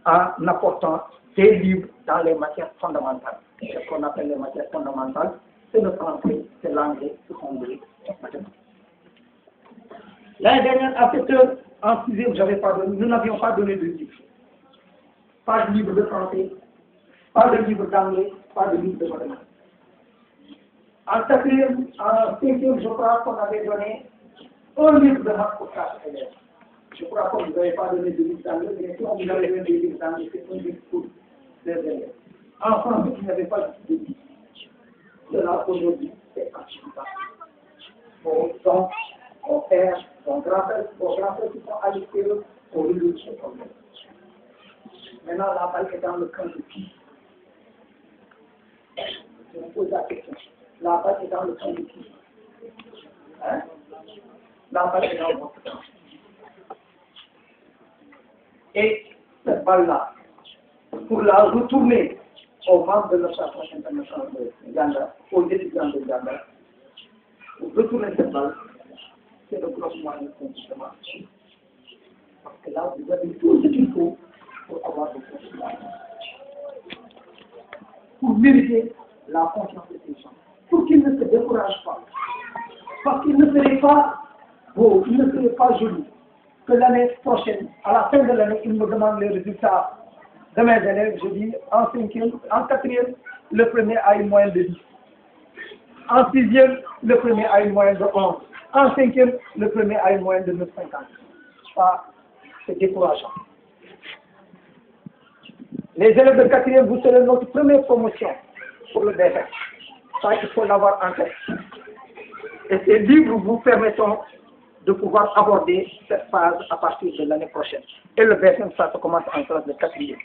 en apportant des livres dans les matières fondamentales. Ce qu'on appelle les matières fondamentales, c'est le français, c'est l'anglais, ce sont les mathématiques. L'année dernière, à cette heure, en 6e, nous n'avions pas donné de livres. Pas de livre de français, pas de livre d'anglais, pas de livre de mathématiques. En 4e, en 5e, je crois qu'on avait donné un livre de maths pour 4 élèves. Je crois que vous n'avez pas donné de livre d'anglais, mais si on vous avait donné des livres d'anglais, c'est un livre pour les élèves. En français, il n'y avait pas de livre. Cela, aujourd'hui, c'est participant. Donc, mon père, mon grand-père, vos grands-pères qui sont agités, ont résolu ce problème. Maintenant, la balle est dans le camp de qui? Je me pose la question. La balle est dans le camp de qui? Hein? La balle est dans votre camp. Et cette balle-là, pour la retourner aux membres de l'Association internationale de Dianda, aux étudiants de Dianda, pour retourner cette balle, c'est le gros moyen justement. Parce que là, vous avez tout ce qu'il faut pour avoir des résultats. Pour mériter la confiance de ces gens. Pour qu'ils ne se découragent pas. Parce qu'ils ne seraient pas beaux, ils ne seraient pas jolis. Que l'année prochaine, à la fin de l'année, ils me demandent les résultats de mes élèves. Je dis, en 5e, en 4e, le premier a une moyenne de 10. En 6e, le premier a une moyenne de 11. En 5e, le premier a une moyenne de 9,50. Ça, c'est décourageant. Les élèves de 4e, vous serez notre première promotion pour le BFM. Ça, il faut l'avoir en tête. Et ces livres vous permettront de pouvoir aborder cette phase à partir de l'année prochaine. Et le BFM, ça commence en classe de 4e.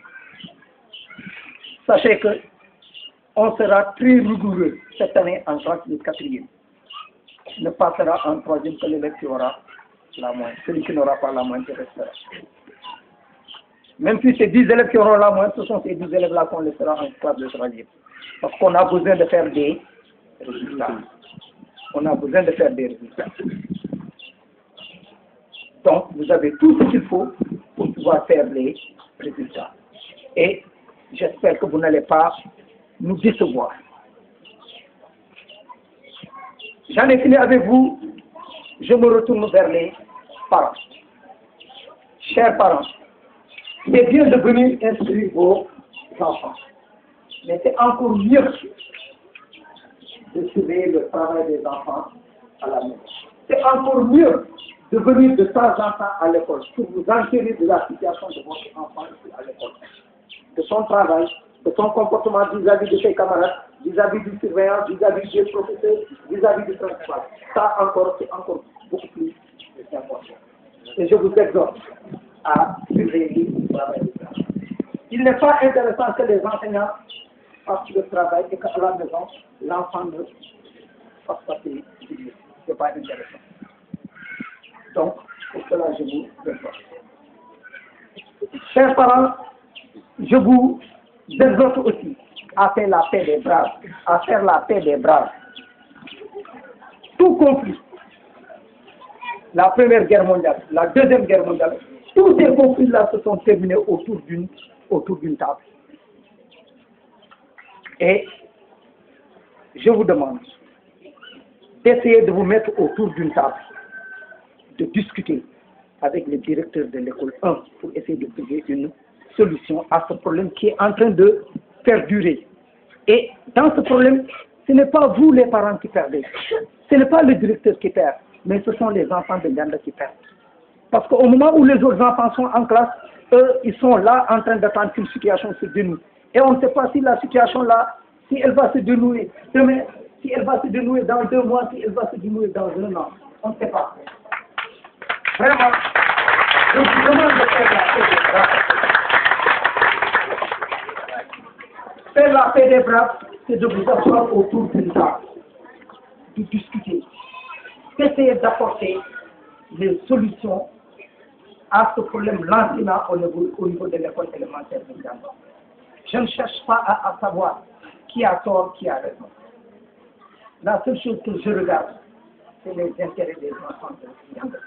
Sachez que on sera très rigoureux cette année en classe de 4e. Ne passera en 3e que l'élève qui aura la moyenne. Celui qui n'aura pas la moyenne, qui restera. Même si c'est 10 élèves qui auront la moyenne, ce sont ces 10 élèves-là qu'on laissera en classe de 3e. Parce qu'on a besoin de faire des résultats. On a besoin de faire des résultats. Donc, vous avez tout ce qu'il faut pour pouvoir faire les résultats. Et j'espère que vous n'allez pas nous décevoir. J'en ai fini avec vous. Je me retourne vers les parents. Chers parents, c'est bien de venir instruire vos enfants. Mais c'est encore mieux de surveiller le travail des enfants à la maison. C'est encore mieux de venir de temps en temps à l'école pour vous enquérir de la situation de votre enfant ici à l'école, de son travail, de son comportement vis-à-vis de ses camarades, vis-à-vis du surveillant, vis-à-vis des professeurs, vis-à-vis du principal. Ça encore, c'est encore beaucoup plus important. Et je vous exhorte à surveiller le travail. Il n'est pas intéressant que les enseignants fassent le travail et qu'à la maison, l'enfant ne fasse pas ses devoirs. Ce n'est pas intéressant. Donc, pour cela, je vous exhorte. Chers parents, je vous exhorte aussi à faire la paix des braves, à faire la paix des braves. Tout conflit, la Première Guerre mondiale, la Deuxième Guerre mondiale, tous ces conflits-là se sont terminés autour d'une table. Et je vous demande d'essayer de vous mettre autour d'une table, de discuter avec le directeur de l'école 1 pour essayer de trouver une solution à ce problème qui est en train de perdurer. Et dans ce problème, ce n'est pas vous les parents qui perdez, ce n'est pas le directeur qui perd, mais ce sont les enfants de Ndianda qui perdent. Parce qu'au moment où les autres enfants sont en classe, eux, ils sont là en train d'attendre qu'une situation se dénoue. Et on ne sait pas si la situation là, si elle va se dénouer demain, si elle va se dénouer dans 2 mois, si elle va se dénouer dans 1 an. On ne sait pas. Vraiment, je vous demande de faire la paix des braves. Faire la paix des braves, c'est de vous asseoir autour d'une table, de discuter, d'essayer d'apporter les solutions à ce problème lancinant au niveau de l'école élémentaire de Ndianda. Je ne cherche pas à savoir qui a tort, qui a raison. La seule chose que je regarde, c'est les intérêts des enfants de Ndianda.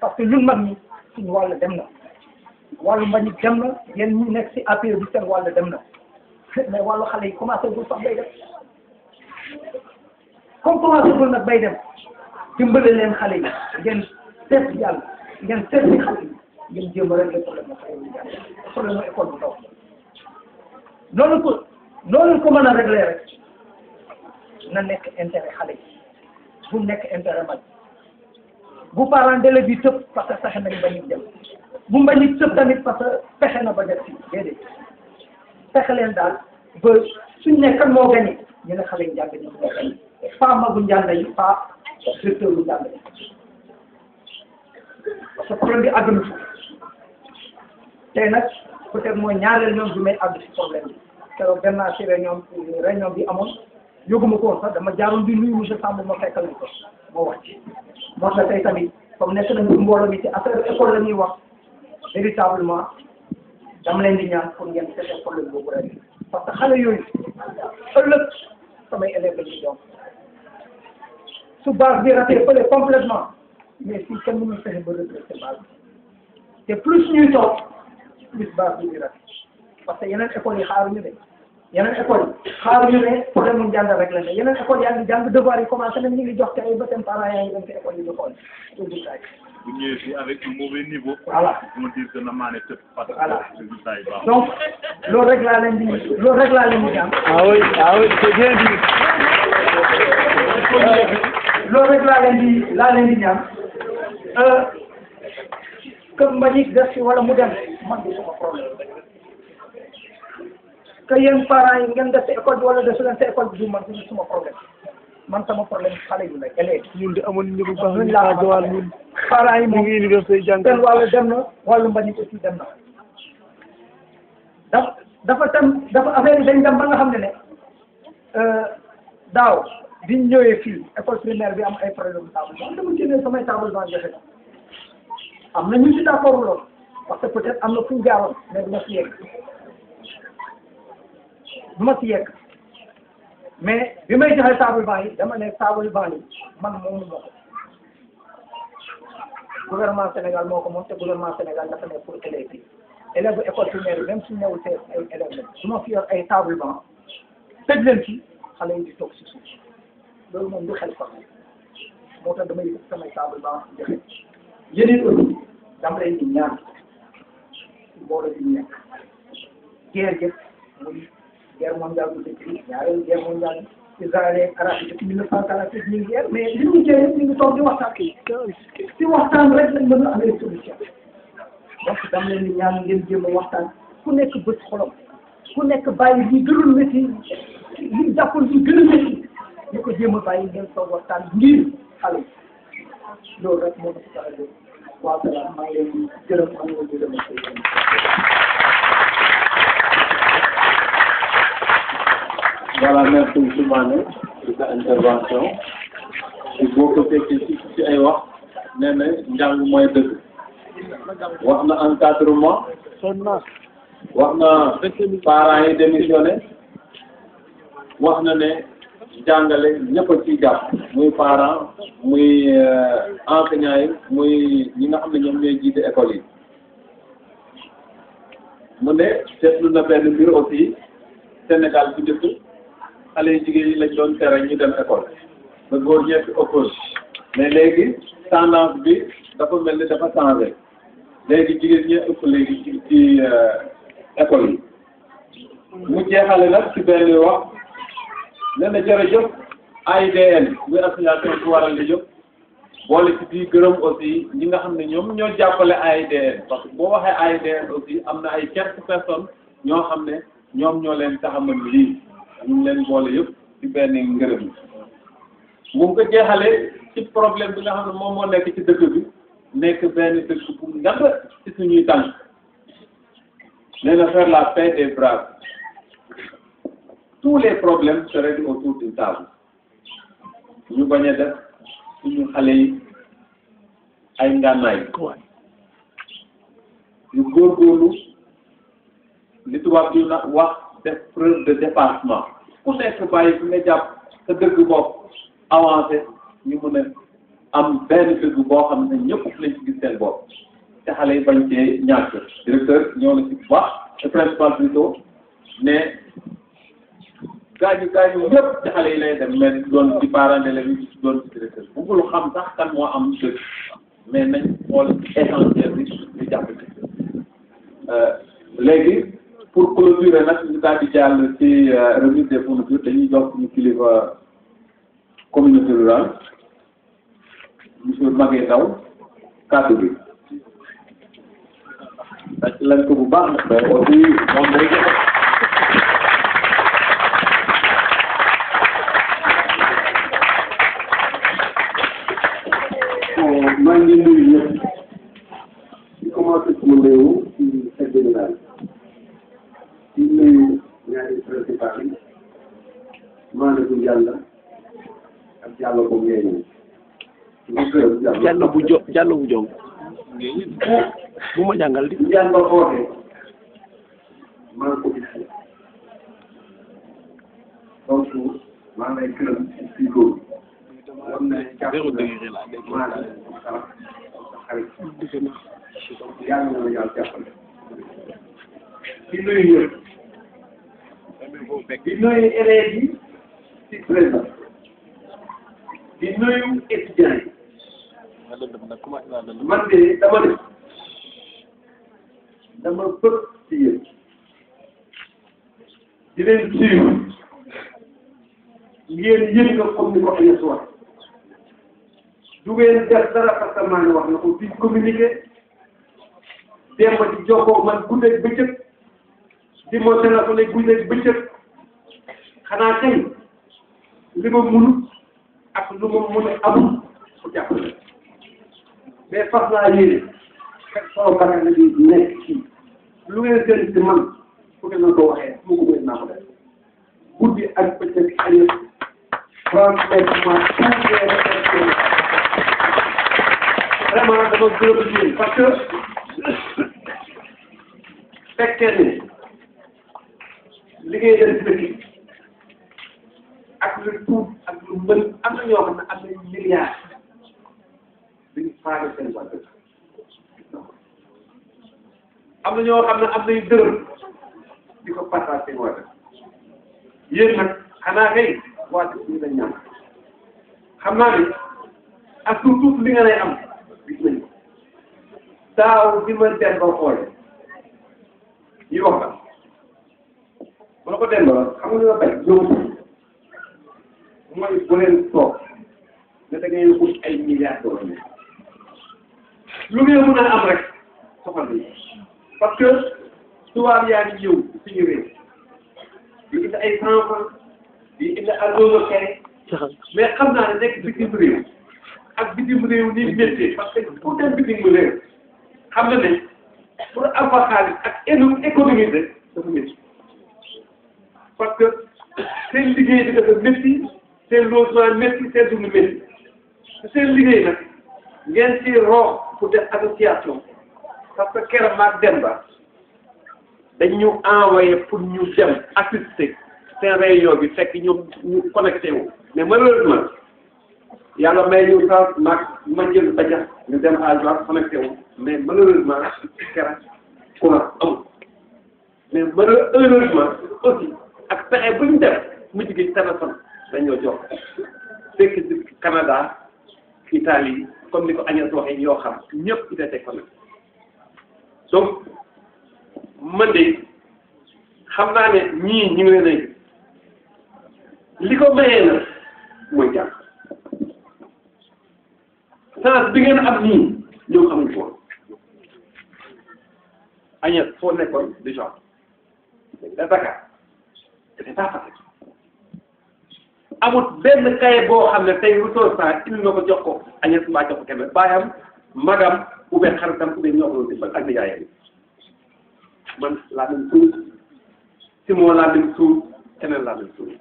Parce que ñun mag ñi suñu wàll dem na wàllu mbañ dem na yéen ñi nekk ci APE bi seen wàll dem na mais wàllu xale yi commencé bul sax bay dem comme commencé bul nag bay dem dimbale leen xale yi ngeen seet yàlla ngeen seet ci xale yi ngeen jéem a régler problème école bu ndaw noonu ko mën a régler rek na nekk intérêt xale yi bu nekk intérêt mag bu parent d'élève bi tëb parce que fexe nañ bañ a dem bu mbañit tëb tamit parce que fexe na ba def ci déedéet fexe leen daal ba suñ ne kan moo gagné ñu ne xale yi njàng ñu moo gagné pas magu njàng yi pas directeur bu njàng yi parce que problème bi àgg na fa tey nag peut-être mooy ñaareel ñoom bi may àgg ci problème bi keroog dem naa ci réunion bi amoon yóbbuma ko woon sax dama jaaroon di nuyu monsieur Samb ma fekkal ni ko moo wàcc moo tax tey tamit comme nekk nañu mbooloo mi ci affaire école la ñuy wax véritablement dama leen di ñaan pour ngeen seetee problème boobu rek parce que xale yooyu ëllëg samay élèves la ñuy doon su base bi raté fële complètement mais fii kenn mënul fexe ba redresser base bi te plus ñuy toog plus base bi di raté parce que yeneen écoles yi xaaruñu de yeneen école yi xaaruñu ne problème mu njàng rek la ne yeneen école yaa ngi jàng devoir yi commencé nañ ñu ngi jox te ay ba seen parents yaa ngi dem ci école yi di xool bu ñëwee fii avec un mauvais niveau. voilà on dit que na maa ne tëb parce que voilà résultat yi baax. donc loolu rek laa leen di ñaan. Ah oui, c'est bien dit. loolu rek laa leen di ñaan que Mbagnick def ci wala mu dem man du sama problème que yéen parents yi ngeen def ci école bi wala def leen ci école bi du man du sama problème man sama problème xale yu lay élèves. ñun de amoon nañu bu baax ñu à Joal ñun. parents yi ñu moom ngi université jàng. seen wàllu dem na wàllu Mbagnick aussi dem na dafa affaire yi dañ dem ba nga xam ne daaw biñ ñëwee fii école primaire bi am ay problème table man dama jëndee samay table ban joxe am na ñu ci d'accord lool parce que peut-être am na fu ñu jaaroon mais du ma si yegg mais bi may joxe table ban yi dama ne table ban yi man moomu moo ko gouvernement Sénégal moo ko moom te gouvernement Sénégal dafa ne pour élèves yi élèves école primaire yi même suñu newul te ay élèves lañ su ma fi yor ay table ban tëj leen ci xale yi di toog si suuf loolu moom du xel sax moo tax damay yëg samay table ban joxe yeneen aussi dama leen di ñaan mbooloo di nekk guerre jëf muy guerre mondiale bu njëkk bi ñaareelu guerre mondiale Israël ak Arabie depuis 1948 ñu ngi guerre mais li ñu jëlee ñu ngi toog di waxtaan ci waxtaan rek lañ mën a amee solution donc dam leen ni ñaan ngeen jéem a waxtaan ku nekk bët xolam ku nekk bàyyi li gënul métti li jàppal li gën a métti ñu ko jéem a bàyyi ngeen toog waxtaan ngir xale loolu rek moo tax a jóg waaw salaam maa ngi leen di gërëm maa ngi leen di remercier. Voilà, merci monsieur Mané pour sa intervention. boo ko fekkee ci ay wax nee na njàng mooy dëgg wax na encadrement wax na parents yi démissionné wax na ne jàngale ñëpp a ciy jàpp muy parents muy enseignants yi muy ñi nga xam ne ñoom ñooy jiite école yi mu ne seetlu na benn mbir aussi Sénégal bu njëkk xale yu jigéen yi lañ doon tere ñu dem école ba góor ñetti oppose mais léegi tendance bi dafa mel ni dafa changé léegi jigéen ñee ëpp léegi ci école yi mu jeexale nag ci benn wax nee na jërëjëf AIDN muy association bu waral di jóg boole ci di gërëm aussi ñi nga xam ne ñoom ñoo jàppale AIDN parce que boo waxee AIDN aussi am na ay quelques personnes ñoo xam ne ñoom ñoo leen tax a mën lii ñu ngi leen boole yëpp ci benn ngërëm mu ngi ko jeexale ci problème bi nga xam ne moom moo nekk ci dëkk bi nekk benn dëkk bu ngand ci suñuy tànk nee na faire la paix des braves tous les problèmes seraient autour d'une table ñu bañ a def suñu xale yi ay ngànnaay yu góorgóorlu li tubaab di wax def preuve de dépassement ku nekk bàyyi fi nga jàpp sa dëgg bopp avancé ñu mën a am benn dëgg boo xam ne ñëpp lañ ci gis seen bopp te xale yi bañ cee ñàkk directeur ñoo la ci bu baax le principal plutôt ne gaañu ñëpp ci xale yi lay dem mais doon ci parents d'élèves yi doon ci directeur bëggul xam sax kan moo am dëgg mais nañ xool essentiel bi di jàpp ci léegi pour clôturer nag ñu daal di jàll ci remise des fournitures dañuy jox ñu kilifa communauté rurale monsieur Maguette Ndaw kàddu bi ak lañ ko bu baax nag mais aussi moom day maa ngi nuyu ñëpp di commencé sama nuyu ci chef de village di nuyu ñaari principal yi maanaam yàlla ak Diallo bu ngeen Diallo bu jong bu ma jàngal di Diallo xoote maa ngi ko gis donc maa ngi lay gërëm ci loolu am na jàpp na xarit yàlla na la yàlla jàppale di nuyu ñëpp di nuyu élèves yi ci présent di nuyu étudiants yi man de dama bëgg ci yéen di leen suivre ngeen yëg nga comme ni ko Agnès wax du ngeen def dara parce que maa ngi wax na ko di communiquer démb di jokkoo man guddeeg bëccëg di ma téléphoné guddeeg bëccëg xanaa tey li ma mënut ak lu ma mën a amul ku jàppale mais fas naa yéene fekk soo bakkan di nekk ci lu ngeen gën ci man fu ngeen ko waxee mu ko gën naa ko def guddi ak bëccëg Agnès franchement tout les réflexions vraiment dama gërëm ci yéen parce que fekkee ne liggéey leen ci dëkk ak lu tuut ak lu mën am na ñoo xam ne am nañ milliards duñ faale seen waa dëkk am na ñoo xam ne am nañ dërëm di ko partage seen waa dëkk yéen nag xanaa kay waa dëkk ñu dañ ñaan xam naa ne ak tuut li nga lay am gis nañ ko daaw bi ma dem ba xoole yi wax la ma ko dem ba xam nga li ma bay ñoom mooy bu leen toog ne da ngay wut ay milliards d'euros lu ngeen mën a am rek soxal nañu parce que tubaab yaa ngi ñëw suñu réew di indi ay francs di indi allo kay mais xam naa ne nekk bitim réew ak bitim réew ni métier parce que pour dem bitim réew xam na ne pour am fa xaalis ak économie rek dafa métti parce que seen liggéey bi dafa métti seen logement métti seen dund métti seen liggéey nag ngeen ci roox pour def association parce que keroog maag Demba dañ ñu envoyé pour ñu dem assister seen réunion bi fekk ñoom ñu connecté wu mais malheureusement yàlla may ñu sax ma jël ba jax ñu dem à jour connecté wu mais malheureusement keroog courant amul mais malheureusement aussi ak pexe bu ñu def mu jigéen téléphone dañoo jox fekk ci Canada Italie comme ni ko Agnès waxee ñoo xam ñëpp ci été connecté donc man de xam naa ne ñii ñu ngi leen li ko mayee na mooy jàng chance bi ngeen am nii ñoo xamuñ ko woon Agnès foo nekkoon déjà da Dakar c'est pas facile amul benn kaye boo xam ne tey lu toll saa indi na ko jox ko Agnès mbaa jox ko kenn baayam magam ou bien xaritam ou bien ñoo ko doon dimbal ak nijaayam man laa dem suul Simon laa dem suul keneen laa dem suul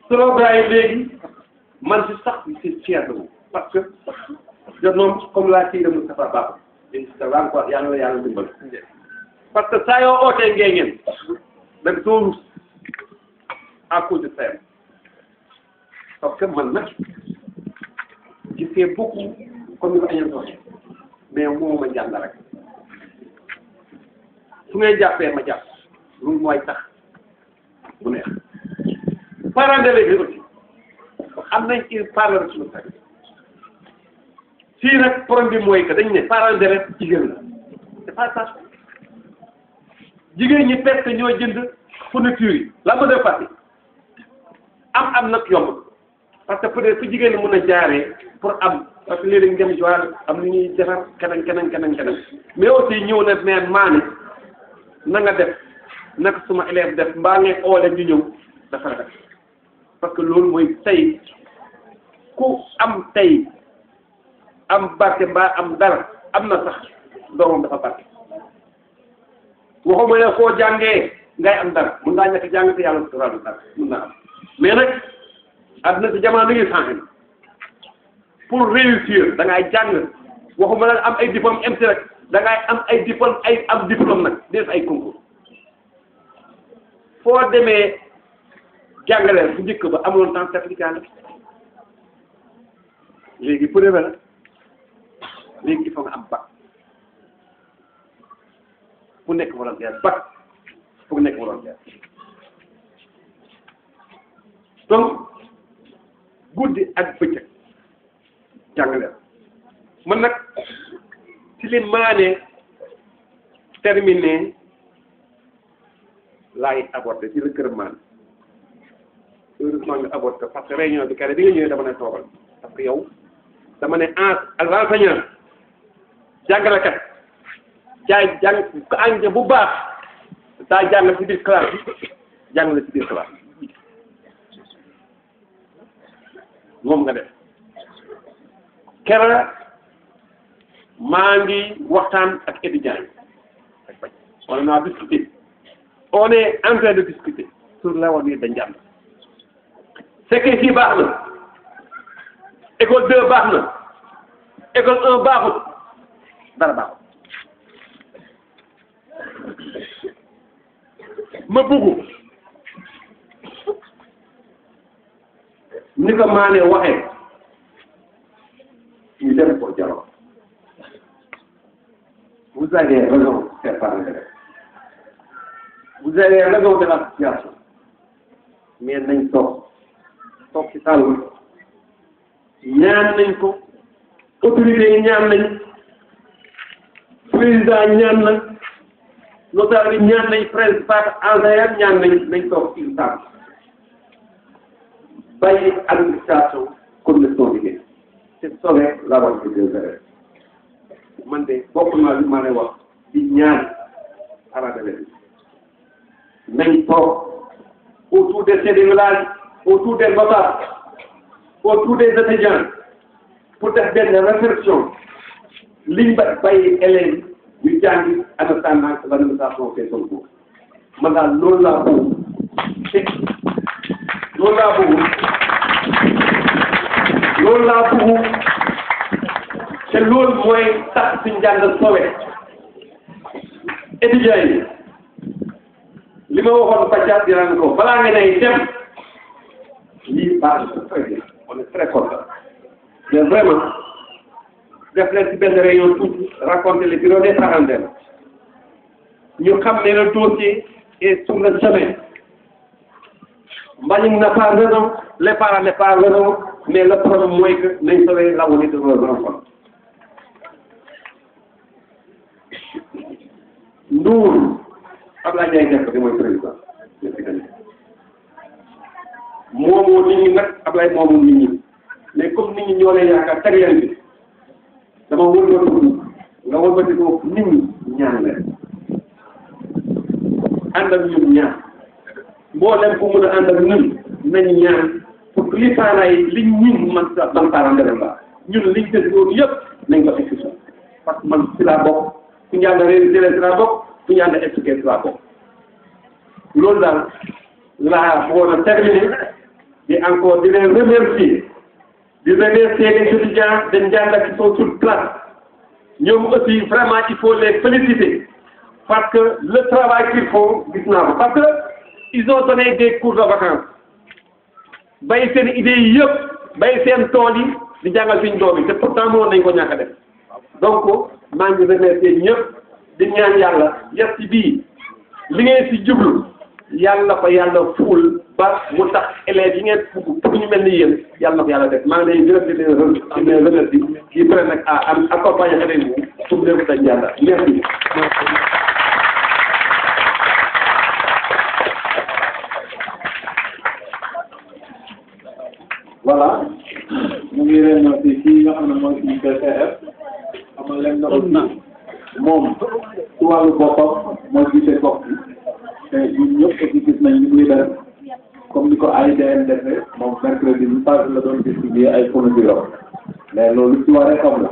slogan yi léegi man si sax si fier de vous parce que je nomme comme la fille de Moustapha Ba encore yàlla na yàlla dimbal parce que saa yoo ootee ngeen da nga soo rus à cause de ça parce que man nag je fais beaucoup comme ni ko Agnès waxee mais moo ma jàng rek su ngay jàppee ma jàpp lu mooy tax bu neex parents d'élèves aussi am nañ ci parler suñu sax fii nag problème bi mooy que dañ ne parents d'élèves jigéen la c'est pas ça jigéen ñi presque ñoo jënd fourniture yi la ma def partie am nag yomb parce que peut-être fu jigéen ñi mën a jaaree pour am parce que léeg-léeg ngeen joxe am lu ñuy defar keneen mais aussi ñëw na mais maani na nga def naka suma élève def mbaa ngay oole ñu ñëw dafa def parce que loolu mooy tey ku am tey am barke mbaa am dara am na sax doomam dafa barke waxuma ne koo jàngee ngay am dara mun naa ñàkk jàng te yàlla suturaal dara mun naa am mais nag àdduna si jamono ngi changé pour réussir da ngay jàng waxuma la am ay diplôme MC rek da ngay am ay diplôme am diplôme nag def ay concours foo demee jàngale bu njëkk ba amuloon temps certificat la léegi preuve la léegi il faut nga am bac ku nekk volontaire bac fu nekk volontaire donc guddi ak bëccëg jàngale man nag ci li maane terminé laay aborder ci la kër maan heureusement nga aborder parce que réunion bi kare bi nga ñëwee dama ne toogal parce que yow dama ne enseignant jàngalekat jaay jàng ko ànja bu baax daa jàngal ci biir classe bi jàngale ci biir classe moom nga def kera maa ngi waxtaan ak étudiants yi on a discuté on est en train de discuter sur l'avenir de Ndiamé fekkee fii baax na école 2 baax na école 1 baaxut dara baaxut ma bëgg ni ko maane waxee ñu dem ko dialogue vous avez raison chers parents d'élèves vous avez raison de la situation mais nañ toog ci salle ñaan nañ ko autorités yi ñaan nañ président ñaan na notaire yi ñaan nañ principal enseignant ñaan nañ toog ci salle bàyyi administration comme le son liggéey c'est sauver la banque des élèves man de bokk naa li ma lay wax di ñaan parents d'élèves nañ toog autour des chefs de village autour des notables autour des étudiants pour def benn réflexion liñ ba bàyyi élèves ñu jàngi understanding l'administration fait son cours man daal loolu laa bëgg te loolu laa bëgg te loolu mooy tax suñu jàng sowe étudiants yi li ma waxoon Fatia dinañ ko balaa nga nay dem lii baax na très bien on est très content mais vraiment def leen ci benn réunion tuuti raconter le bureau des parents d'élèves ñu xam ne le dossier est sur le chemin Mbagnick n'a pas raison les parents n'ont pas raison mais le problème mooy que nañ sauver l'avenir de nos enfants Ndour Abdoulaye Ndiaye nekk di mooy président moomoo nit ñi nag Abdoulaye moomoo nit ñi mais comme nit ñi ñoo lay yaakaar teg leen bi dama wëlbatiku nga wëlbatiku nit ñi ñaan leen ànd ak ñun ñaan mboolem bu mën a ànd ak ñun nañ ñaan pour que li parents yi liñ ñun man parent d'élève la ñun liñ des loolu yëpp nañ ko expliqué parce que man si laa bokk fu ñu ànd réalisé si laa bokk fu ñu ànd expliqué si laa bokk loolu daal laa bëggoon a terminer di encore di leen remercier les étudiants de Ndianda qui sont sur place ñoom aussi vraiment il faut les féliciter parce que le travail qu'ils font gis naa ko parce que ils ont donné des cours de vacances bay seen idées yi yëpp bay seen tool yi di jàngal suñu doom yi te pourtant mënoon nañu ko ñàkk a def donc maa ngi remercier ñëpp di ñaan yàlla yàq ci bii li ngeen ci jublu yàlla ko yàlla ful ba mu tax élèves yi ngeen pour ñu mel ni yéen yàlla na ko yàlla def maa ngi lay gërëm di leen remercier di prêt nag à accompagner avec vous pour lépp dañ yàlla merci. voilà ñu ngi remercier kii nga xam ne mooy suñu PCF amal leen na aussi moom ci wàllu boppam mooy gisee gox bi te ñun ñëpp aussi gis nañ ni muy def comme ni ko AIDN defee moom mercredi bi passé la doon distribuer ay fournitures mais loolu ci waree xam la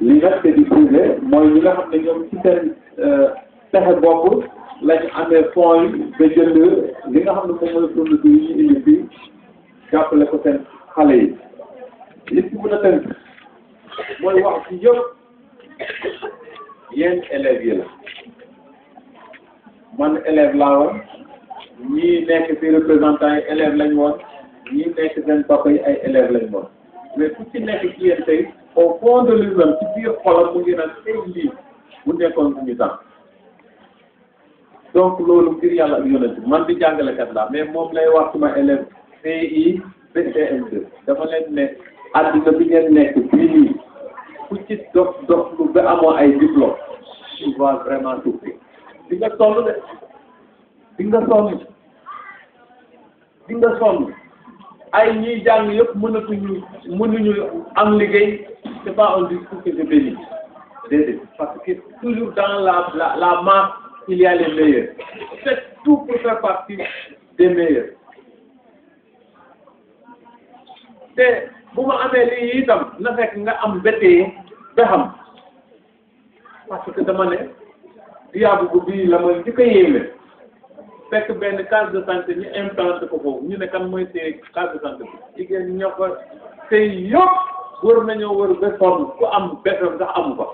li nag c'est du privé mooy ñi nga xam ne ñoom ci seen pexe bopp lañu amee fonds yi ba jënd li nga xam ne moom mooy fournitures yi ñu indi fii jàppale ko seen xale yi li ci mën a tënk mooy wax ci yëpp yéen élèves yi la man élève laa woon ñii nekk ci représentants yi élèves lañ woon ñii nekk seen papa yi ay élèves lañ woon mais ku ci nekk ci yéen tey au fond de lui-même ci biir xolam mu ngi naan ay lii bu nekkoon suñu temps donc loolu ngir yàlla ak yonent man di jàngalekat laa mais moom lay wax suma élève CI BCM2 dafa leen ne àdduna bi ngeen nekk bii nii ku ci dox lu ba amoo ay diplôme tu vas vraiment souffrir di nga sonn de di nga sonn ay ñiy jàng yëpp mënuñu am liggéey c'est pas un discours que je bénis déedéet parce que toujours dans la masse il y a les meilleurs faites tout pour faire partie des meilleurs te bu ma amee lii itam na fekk nga am bétee ba xam parce que dama ne diable bii la ma njëkk a yéeme fekk benn case de santé ñu implanté ko foofu ñu ne kan mooy téye case de santé bi jigéen ñoo ko tey yëpp wër nañoo wër ba sonn ku am bétam sax amu ko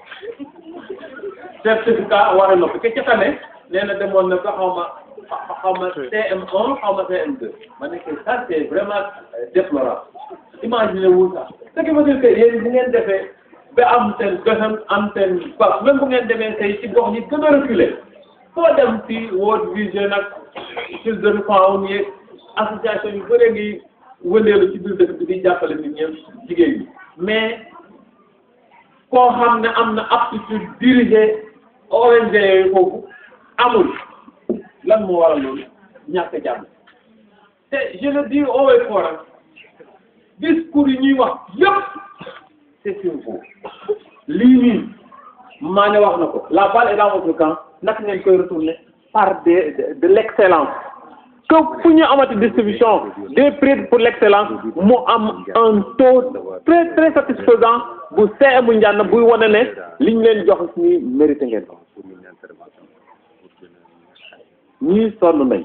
certificat war a noppi ke ca tane nee na demoon na ba xaw ma CM1 xaw ma CM2 ma ne que ça c'est vraiment déplorable imaginez-vous ça ce qui veut dire que yéen bu ngeen defee ba am seen gësam am seen bas même bu ngeen demee tey ci gox yi gën a reculé foo dem ci World Vision ak Children Found yeeg association yu bëre ngi wëndeelu ci biir dëkk bi di jàppale nit ñëpp jigéen ñi mais koo xam ne am na aptitude diriger ONG yooyu foofu amul lan moo waral loolu ñàkk jàmm te je le dis haut et fort discours yi ñuy wax yëpp c'est sur vous lii nii Mané wax na ko la balle est dans votre camp naka ngeen koy retourner par de l'excellence que fu ñu amati distribution des prix pour l'excellence mu am un taux très très satisfaisant bu CM Ndiane buy wane ne li ñu leen jox ni mérité ngeen ko ñii sonn nañ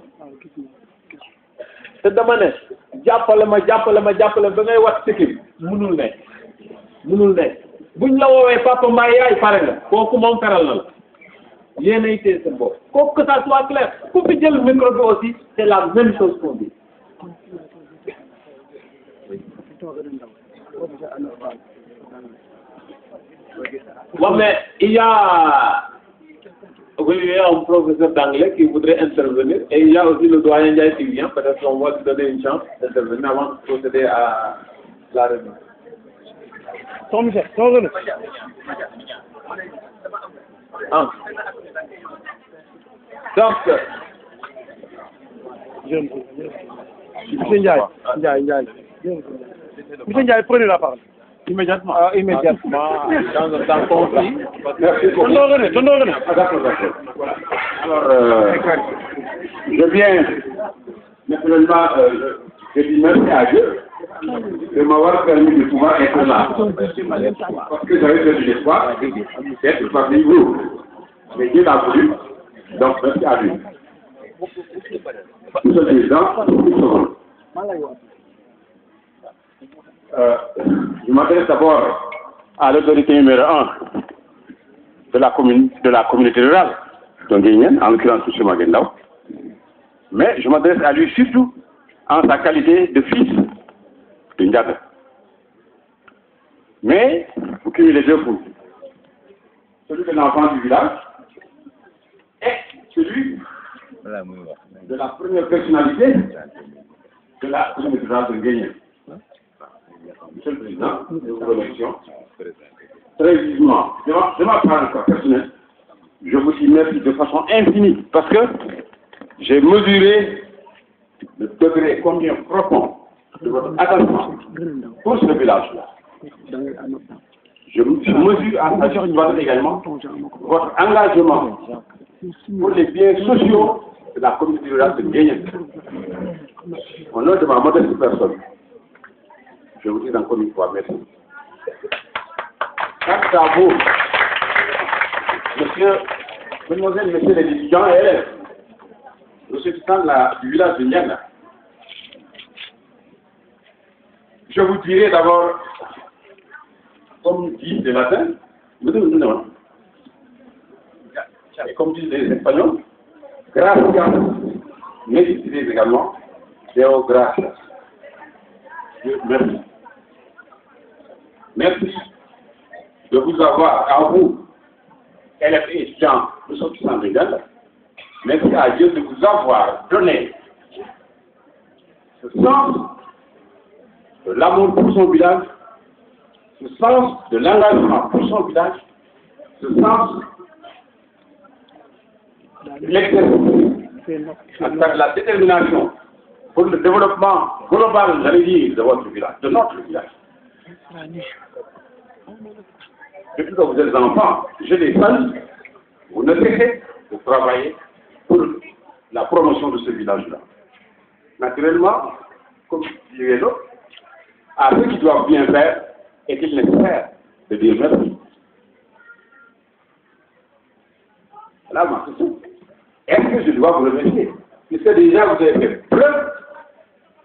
te dama ne jàppale ma ba ngay wax sikkim munul ne buñ la woowee papa Mbaye yaay pare nga kooku moom feral na la yéenay téye seen bopp kooku que ça soit clair ku fi jël micro bi aussi c'est la même chose qu'on dit bon mais il y a un professeur d'anglais qui voudrait intervenir et il y a aussi le doyen Ndiaye qui vient, peut-être qu'on va lui donner une chance d'intervenir avant de procéder à la réunion. Ah. Donc, Monsieur Ndiaye. Monsieur Ndiaye, prenez la parole. Immédiatement. Immédiatement, dans un temps concis. Merci beaucoup. D'accord. Alors, je viens naturellement, je dis merci à Dieu de m'avoir permis de pouvoir être là. Parce que j'avais perdu l'espoir d'être parmi vous. Mais Dieu l'a voulu, donc merci à lui. Monsieur le Président, je m'adresse d'abord à l'autorité numéro 1 de la communauté rurale, Tonguénienne, en l'occurrence M. Maguendao. Mais je m'adresse à lui surtout en sa qualité de fils de Ndiaga. Mais vous cumulez deux coups. Celui de l'enfant du village et celui de la première personnalité de la communauté rurale de Tonguénienne. Monsieur le Président, de vos élections, très vivement, de ma part personnelle, je vous dis merci de façon infinie parce que j'ai mesuré le degré combien profond de votre attachement pour ce village-là. Je mesure en sachant également votre engagement pour les biens sociaux de la communauté rurale de Guénienne. Au nom de ma modeste personne, je vous dis encore une fois merci. Quant à vous, mesdemoiselles, messieurs les étudiants et élèves, monsieur du village de Ndiaga, je vous dirai d'abord, comme disent les latins, et comme disent les espagnols, gracias, mais utilisez également Deo gracias. Merci. Merci de vous avoir, à vous, élèves et étudiants, nous sommes tous en Ndiaga. Merci à Dieu de vous avoir donné ce sens de l'amour pour son village, ce sens de l'engagement pour son village, ce sens de l'exercice, de la détermination pour le développement global, j'allais dire, de votre village, de notre village. Depuis que vous êtes enfants, je les salue, vous ne cessez de travailler pour la promotion de ce village-là. Naturellement, comme disait l'autre, à ceux qui doivent bien faire, est-il nécessaire de dire merci? Voilà ma question. Est-ce que je dois vous remercier? Puisque déjà vous avez fait preuve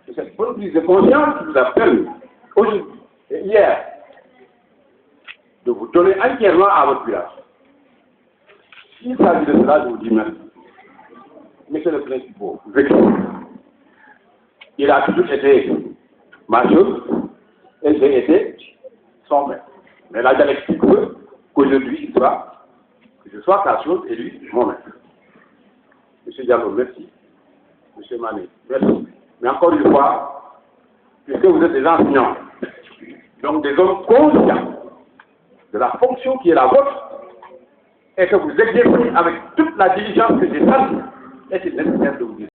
de cette bonne prise de conscience qui vous a permis, aujourd'hui et hier, de vous donner entièrement à votre village. S'il s'agit de cela, je vous dis merci. Monsieur le Principal, il a toujours été ma chose et j'ai été son maître. Mais la dialectique veut qu'aujourd'hui que je sois ta chose et lui mon maître. Monsieur Diallo, merci. Monsieur Mané, merci. Mais encore une fois, puisque vous êtes des enseignants, donc des hommes conscients de la fonction qui est la vôtre, et que vous exercez avec toute la diligence que j'ai faite, est-il nécessaire de vous dire.